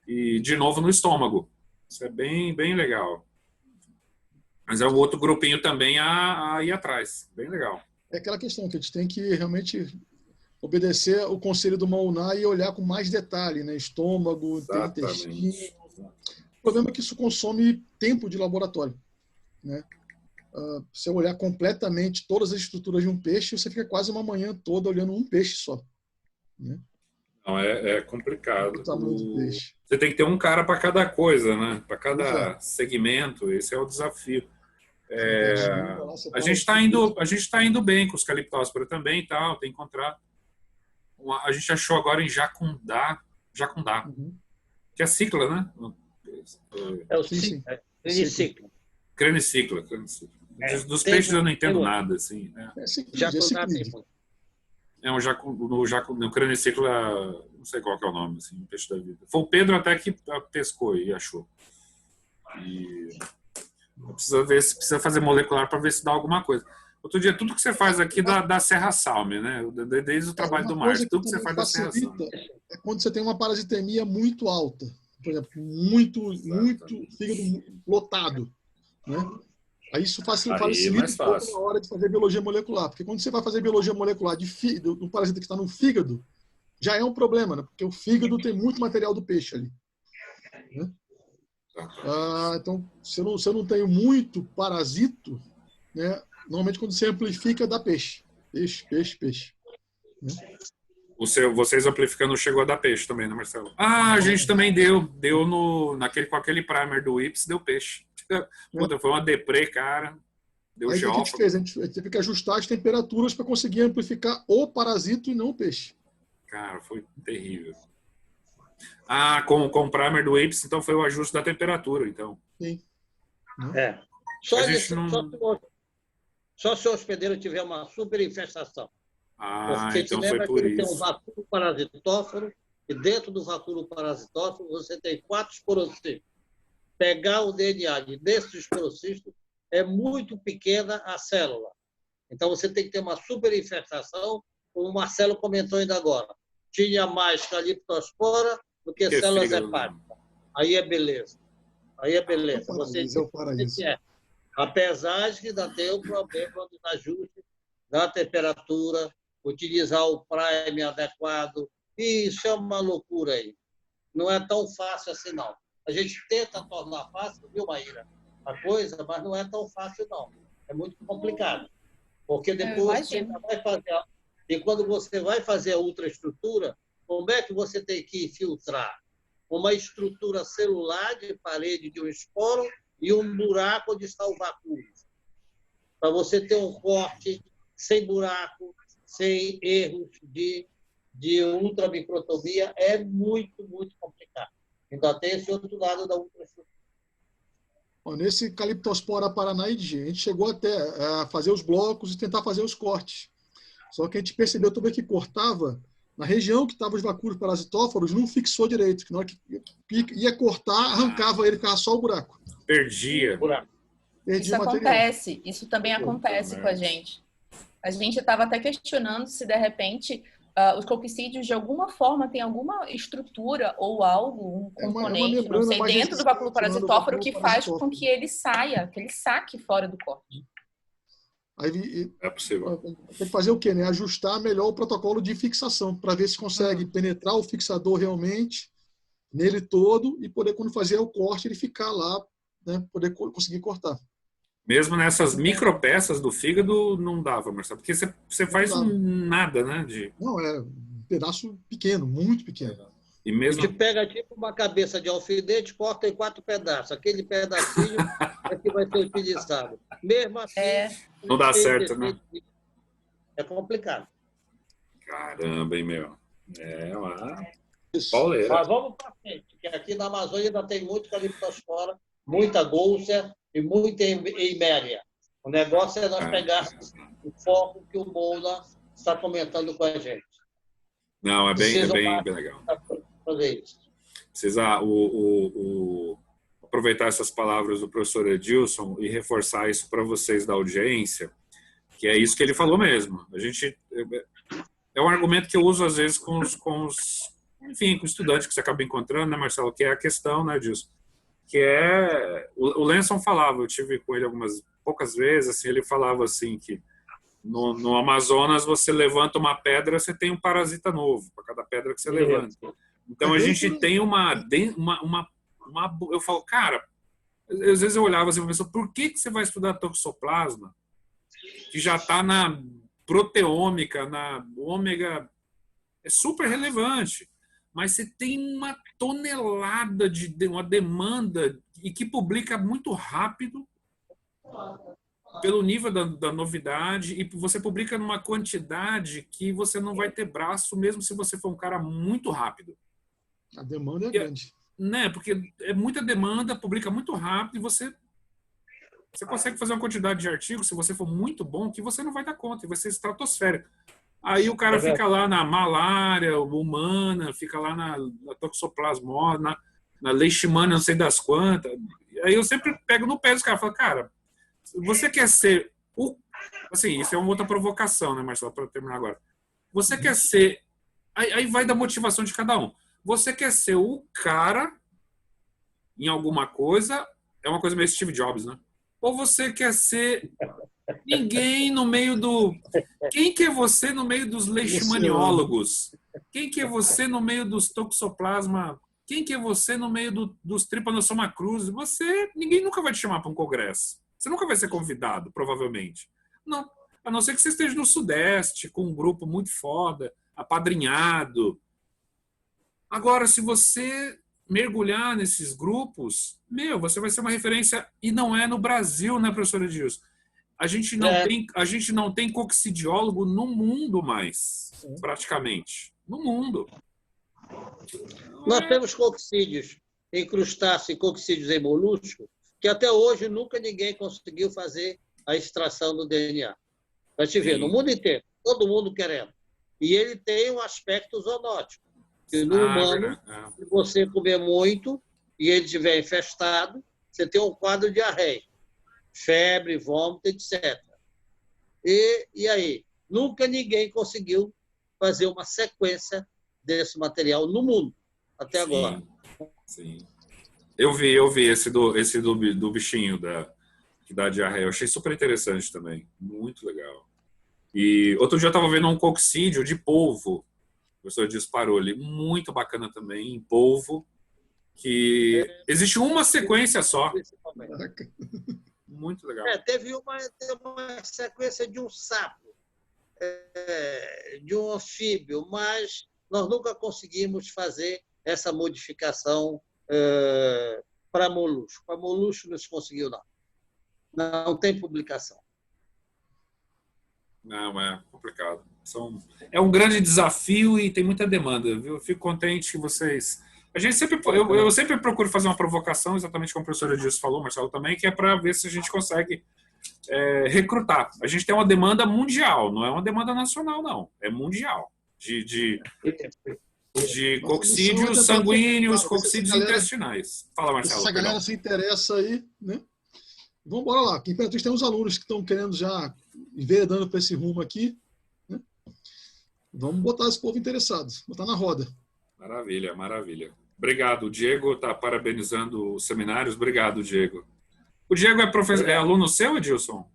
E, de novo, no estômago. Isso é bem, bem legal. Mas é um outro grupinho também a ir atrás. Bem legal. É aquela questão que a gente tem que realmente obedecer o conselho do Mauna e olhar com mais detalhe, né? Estômago, intestino. O problema é que isso consome tempo de laboratório, né? Se eu olhar completamente todas as estruturas de um peixe, você fica quase uma manhã toda olhando um peixe só, né? Não, é complicado. O tamanho do peixe. Você tem que ter um cara para cada coisa, né? Para cada segmento. Esse é o desafio. A gente está indo bem com os caliptóspora também, tal. Tem encontrado. A gente achou agora em Jacundá, que é cicla, né? É o Crenicicla. Crenicicla. Dos peixes eu não entendo nada, assim. Jacundá tem. No Crenicicla, não sei qual que é o nome, assim, peixe da vida. Foi o Pedro até que pescou e achou. E precisa fazer molecular para ver se dá alguma coisa. Outro dia, tudo que você faz aqui da Serra Salme, né? Desde o trabalho do Márcio, tudo que você faz da Serra Salme. É quando você tem uma parasitemia muito alta. Por exemplo, muito fígado lotado, né? Aí isso facilita um pouco na hora de fazer biologia molecular. Porque quando você vai fazer biologia molecular do parasita que está no fígado, já é um problema, né? Porque o fígado tem muito material do peixe ali, né? Então, se eu não tenho muito parasito, né? Normalmente quando você amplifica, dá peixe. Peixe. Vocês amplificando chegou a dar peixe também, né, Marcelo? Ah, a gente também deu com aquele primer do Ips, deu peixe. Puta, foi uma deprê, cara. Deu Aí o que a gente geófago. fez? A gente teve que ajustar as temperaturas para conseguir amplificar o parasito e não o peixe. Cara, foi terrível. Ah, com o primer do Ips, então foi o ajuste da temperatura, então. Sim. Só se o hospedeiro tiver uma super infestação. Ah, Porque então te foi lembra por que ele tem um isso. vacúolo parasitóforo e dentro do vacúolo parasitóforo você tem 4 esporocistos. Pegar o DNA desses esporocistos é muito pequena a célula. Então você tem que ter uma super infestação, como o Marcelo comentou ainda agora. Tinha mais caliptospora do que células fígado. hepáticas. Aí é beleza. Aí é beleza. Você É o paraíso. Apesar de que ainda tem o problema do ajuste da temperatura, utilizar o prime adequado. Isso é uma loucura aí. Não é tão fácil assim, não. A gente tenta tornar fácil, viu, Maíra? A coisa, mas não é tão fácil, não. É muito complicado. Porque depois você vai fazer... E quando você vai fazer a ultraestrutura, como é que você tem que filtrar? Uma estrutura celular de parede de um esporo e um buraco onde está o vacúolo. Para você ter um corte sem buraco, sem erros de ultramicrotomia, é muito, muito complicado. Ainda tem esse outro lado da ultraestrutura. Nesse Caliptospora paranaide, a gente chegou até a fazer os blocos e tentar fazer os cortes. Só que a gente percebeu também que cortava, na região que estavam os vacúolos parasitóforos, não fixou direito. Que na hora que ia cortar, arrancava ele, ficava só o buraco. Perdia. Isso acontece, isso também acontece com a gente. A gente estava até questionando se, de repente, os colquicídeos, de alguma forma, tem alguma estrutura ou algo, um componente, não sei, dentro do vacúolo parasitóforo que faz com que ele saia, que ele saque fora do corte. Aí, é possível. Tem que fazer o quê? Né? Ajustar melhor o protocolo de fixação, para ver se consegue penetrar o fixador realmente nele todo e poder, quando fazer o corte, ele ficar lá, né? Poder conseguir cortar. Mesmo nessas micropeças do fígado, não dava, Marcelo, porque você faz nada, né? Não, é um pedaço pequeno, muito pequeno. E mesmo... A gente pega tipo uma cabeça de alfinete, corta em 4 pedaços. Aquele pedacinho é que vai ser utilizado. Mesmo assim... Não dá certo, né? É complicado. Caramba, hein, meu? É uma pauleira. Mas vamos para frente, porque aqui na Amazônia ainda tem muito caliptospora, muita gôlcia e muita eiméria. O negócio é nós pegarmos o foco que o Moula está comentando com a gente. Não, é bem legal. Fazer isso. Precisa aproveitar essas palavras do professor Edilson e reforçar isso para vocês da audiência, que é isso que ele falou mesmo. A gente é um argumento que eu uso às vezes com os estudantes que você acaba encontrando, né, Marcelo, que é a questão, né, Edilson, que é o Lenson falava, eu tive com ele poucas vezes, assim, ele falava assim que no Amazonas você levanta uma pedra, você tem um parasita novo para cada pedra que você levanta. Então a gente tem eu falo, cara, às vezes eu olhava assim, por que você vai estudar toxoplasma, que já está na proteômica, na ômega, é super relevante, mas você tem uma tonelada uma demanda e que publica muito rápido pelo nível da novidade, e você publica numa quantidade que você não vai ter braço, mesmo se você for um cara muito rápido. A demanda é grande. Né? Porque é muita demanda, publica muito rápido, e você consegue fazer uma quantidade de artigos, se você for muito bom, que você não vai dar conta, e vai ser estratosférico. Aí o cara fica lá na malária humana, fica lá na toxoplasmose, na leishmania, não sei das quantas. Aí eu sempre pego no pé dos caras e falo, cara, você quer ser assim, isso é uma outra provocação, né, Marcelo, para terminar agora. Você quer ser... Aí vai da motivação de cada um. Você quer ser o cara em alguma coisa, é uma coisa meio Steve Jobs, né? Ou você quer ser ninguém no meio do... Quem que é você no meio dos leishmaniólogos? Quem que é você no meio dos toxoplasma? Quem que é você no meio dos trypanosoma cruzi? Ninguém nunca vai te chamar para um congresso. Você nunca vai ser convidado, provavelmente. Não. A não ser que você esteja no Sudeste, com um grupo muito foda, apadrinhado. Agora, se você mergulhar nesses grupos, você vai ser uma referência, e não é no Brasil, né, professora Edilson? A gente não tem coccidiólogo no mundo mais, praticamente. No mundo. Nós temos coccídeos em crustáceos e coccídeos em molusco, que até hoje nunca ninguém conseguiu fazer a extração do DNA. Para te ver, no mundo inteiro, todo mundo querendo. E ele tem um aspecto zoonótico. Que no humano, se você comer muito e ele estiver infestado, você tem um quadro de diarreia, febre, vômito, etc. E aí? Nunca ninguém conseguiu fazer uma sequência desse material no mundo, até agora. Sim. Eu vi esse do bichinho que dá diarreia. Eu achei super interessante também. Muito legal. E outro dia eu estava vendo um coccídeo de polvo. O professor disparou ali. Muito bacana também, em polvo. Que existe uma sequência só. Muito legal. Teve uma sequência de um sapo, de um anfíbio, mas nós nunca conseguimos fazer essa modificação para molusco. Para molusco não se conseguiu, não. Não tem publicação. Não, é complicado. É um grande desafio e tem muita demanda, viu? Eu fico contente que vocês... Eu sempre procuro fazer uma provocação, exatamente como a professora Edilson falou, Marcelo também, que é para ver se a gente consegue recrutar. A gente tem uma demanda mundial, não é uma demanda nacional, não. É mundial. De coccídeos sanguíneos, coccídeos intestinais. Fala, Marcelo. Se a galera se interessa aí, né? Vamos embora lá. Aqui em Imperatriz tem uns alunos que estão querendo já enveredando para esse rumo aqui, né? Vamos botar esse povo interessado, botar na roda. Maravilha, maravilha. Obrigado. O Diego está parabenizando os seminários. Obrigado, Diego. O Diego é aluno seu, Edilson?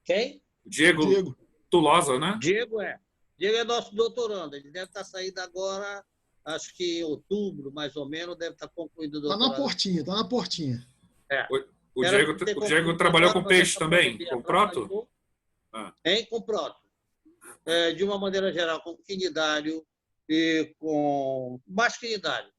Quem? Diego Tulosa, né? Diego é nosso doutorando. Ele deve estar saindo agora, acho que em outubro, mais ou menos, deve estar concluído o doutorado. Está na portinha. O Diego trabalhou com peixe também? Com proto? Com proto. De uma maneira geral, com quinidário e com mais quinidário.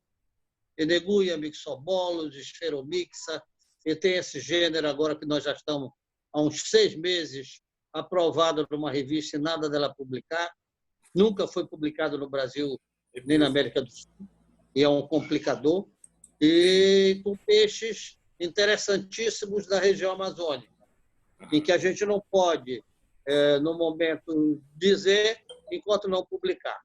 Eneguia, mixobolos, esferomixa, e tem esse gênero agora que nós já estamos há uns 6 meses aprovado numa revista e nada dela publicar. Nunca foi publicado no Brasil nem na América do Sul. E é um complicador. E com peixes interessantíssimos da região amazônica, em que a gente não pode, no momento, dizer enquanto não publicar.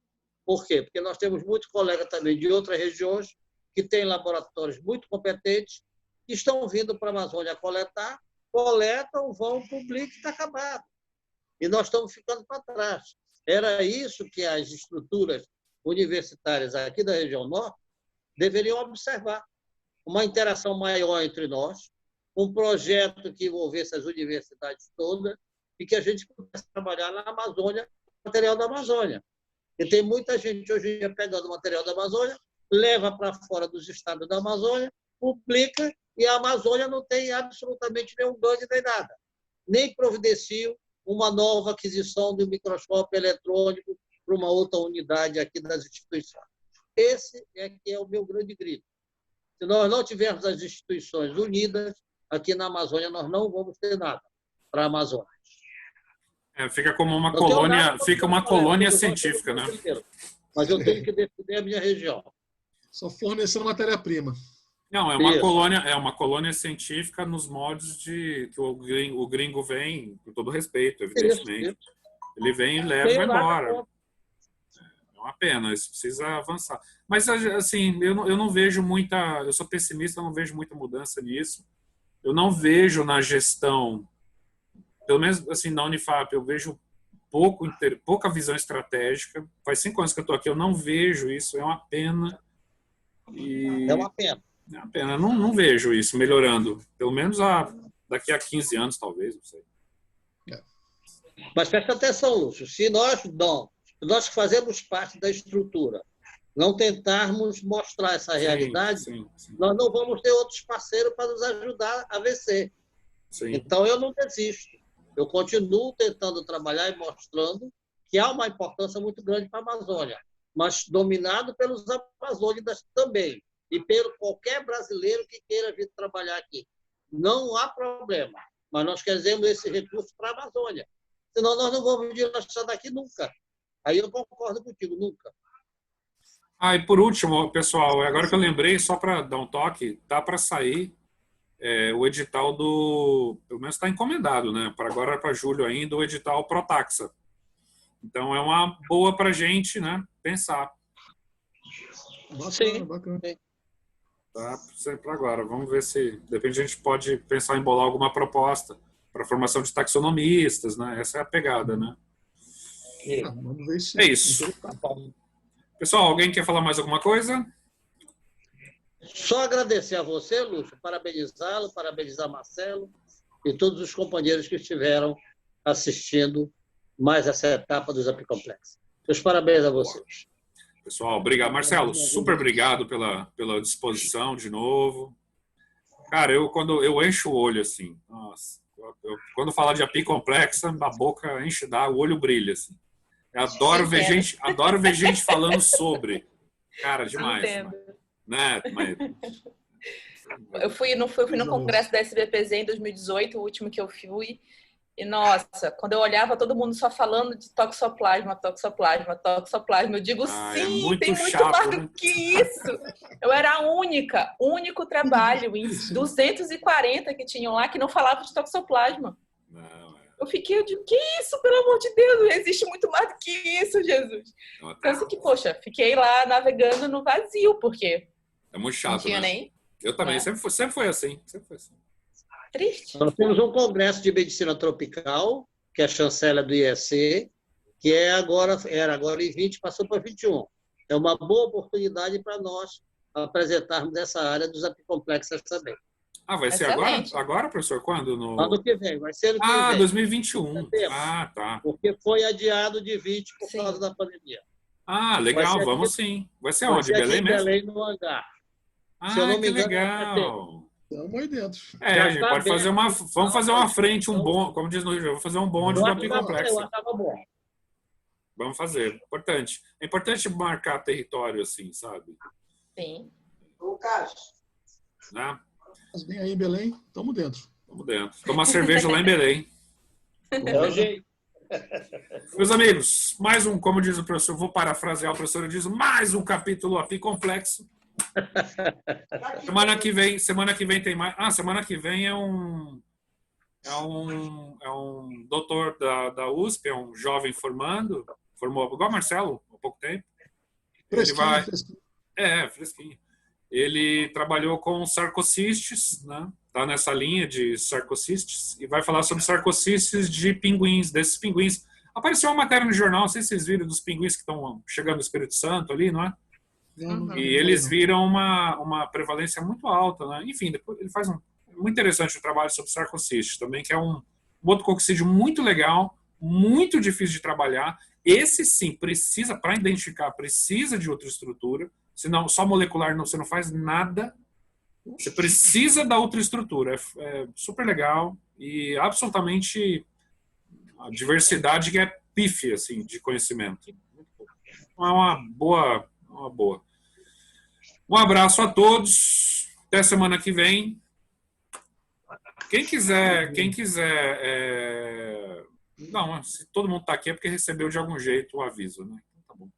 Por quê? Porque nós temos muitos colegas também de outras regiões que têm laboratórios muito competentes que estão vindo para a Amazônia coletam, vão, publicam e está acabado. E nós estamos ficando para trás. Era isso que as estruturas universitárias aqui da região norte deveriam observar. Uma interação maior entre nós, um projeto que envolvesse as universidades todas e que a gente pudesse trabalhar na Amazônia, material da Amazônia. E tem muita gente hoje em dia pegando o material da Amazônia, leva para fora dos estados da Amazônia, publica, e a Amazônia não tem absolutamente nenhum ganho nem nada. Nem providenciam uma nova aquisição de um microscópio eletrônico para uma outra unidade aqui das instituições. Esse que é o meu grande grito. Se nós não tivermos as instituições unidas, aqui na Amazônia nós não vamos ter nada para a Amazônia. Fica como uma colônia, fica uma colônia científica, né? Mas eu tenho que defender a minha região. Só fornecendo matéria-prima. Não, é uma colônia científica nos moldes de que o gringo vem, com todo respeito, evidentemente. Ele vem e leva e vai embora. É uma pena, isso precisa avançar. Mas, assim, eu não vejo muita... Eu sou pessimista, eu não vejo muita mudança nisso. Eu não vejo na gestão, pelo menos assim, na Unifap, eu vejo pouca visão estratégica. Faz 5 anos que eu estou aqui, eu não vejo isso, é uma pena. É uma pena. É uma pena, não vejo isso melhorando. Pelo menos daqui a 15 anos, talvez, não sei. Mas presta atenção, Lúcio, se nós que fazemos parte da estrutura, não tentarmos mostrar essa realidade, sim. Nós não vamos ter outros parceiros para nos ajudar a vencer. Sim. Então, eu não desisto. Eu continuo tentando trabalhar e mostrando que há uma importância muito grande para a Amazônia, mas dominado pelos amazônidas também, e pelo qualquer brasileiro que queira vir trabalhar aqui. Não há problema, mas nós queremos esse recurso para a Amazônia. Senão nós não vamos vir daqui nunca. Aí eu concordo contigo, nunca. E por último, pessoal, agora que eu lembrei, só para dar um toque, dá para sair o edital do... Pelo menos está encomendado, né? Para agora, para julho ainda, o edital Protaxa. Então, é uma boa para a gente, né, pensar. Bacana, bacana. Tá, sempre agora. Vamos ver se, de repente, a gente pode pensar em bolar alguma proposta para a formação de taxonomistas, né? Essa é a pegada, né? Vamos ver se... É isso. Pessoal, alguém quer falar mais alguma coisa? Só agradecer a você, Lúcio, parabenizá-lo, parabenizar Marcelo e todos os companheiros que estiveram assistindo mais essa etapa dos Apicomplexos. Meus parabéns a vocês. Pessoal, obrigado. Marcelo, super obrigado pela disposição de novo. Cara, quando eu encho o olho, assim, nossa, quando falar de Apicomplexo, a boca enche d'água, o olho brilha, assim. Eu adoro ver gente falando sobre. Cara, demais. Né, Eu fui no congresso da SBPZ em 2018, o último que eu fui. E, nossa, quando eu olhava, todo mundo só falando de toxoplasma. Eu digo, sim, tem muito mais do que isso. Eu era a única, único trabalho em 240 que tinham lá que não falava de toxoplasma. Eu fiquei, eu digo, que isso, pelo amor de Deus, existe muito mais do que isso, Jesus. Então, assim que, poxa, fiquei lá navegando no vazio, porque é muito chato, não tinha né? nem... Eu também, sempre foi assim. Triste. Nós temos um congresso de medicina tropical, que é a chancela do IEC, que era agora em 20, passou para 21. É uma boa oportunidade para nós apresentarmos essa área dos apicomplexos também. Vai ser agora, professor? Quando? Ano que vem, vai ser ano que vem. 2021. Tá. Porque foi adiado de 20 por causa da pandemia. Legal, vamos sim. Vai ser onde? Belém mesmo? Belém, no hangar. Se eu não me engano, legal. Estamos aí dentro. A gente pode fazer vamos fazer uma frente, como diz no Rio, vamos fazer um bonde do Apicomplexo. Vamos fazer. Importante. É importante marcar território assim, sabe? Sim. Né? Mas bem aí em Belém, estamos dentro. Estamos dentro. Tomar cerveja lá em Belém. É o jeito. Meus amigos, mais um, como diz o professor, vou parafrasear o professor, diz mais um capítulo Apicomplexo. Semana que vem tem mais. Semana que vem é um doutor da USP, é um jovem formou igual Marcelo, há pouco tempo. Fresquinho. Fresquinho. Ele trabalhou com sarcocistes, né? Tá nessa linha de sarcocistes e vai falar sobre sarcocistes de pinguins, desses pinguins. Apareceu uma matéria no jornal, não sei se vocês viram, dos pinguins que estão chegando no Espírito Santo ali, não é? E eles viram uma prevalência muito alta, né? Enfim, depois ele faz muito interessante o trabalho sobre sarcocistes também, que é um outro coccídeo muito legal, muito difícil de trabalhar. Esse sim precisa, para identificar, precisa de outra estrutura, senão só molecular você não faz nada. Você precisa da outra estrutura. É super legal e absolutamente a diversidade que é pífia assim, de conhecimento. É uma boa. Um abraço a todos. Até semana que vem. Quem quiser não, se todo mundo está aqui é porque recebeu de algum jeito o aviso, né? Então, tá bom.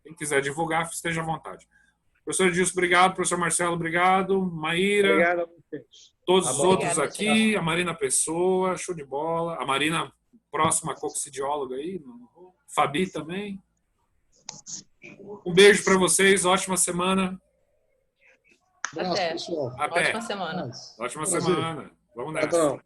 Quem quiser divulgar, esteja à vontade. Professor Edilson, obrigado. Professor Marcelo, obrigado. Maíra. Obrigado a vocês. Todos os outros aqui. A Marina Pessoa, show de bola. A Marina, próxima coccidióloga aí. Fabi também. Um beijo para vocês. Ótima semana. Abraço, pessoal. Até. Ótima semana. Ótima semana. Vamos nessa.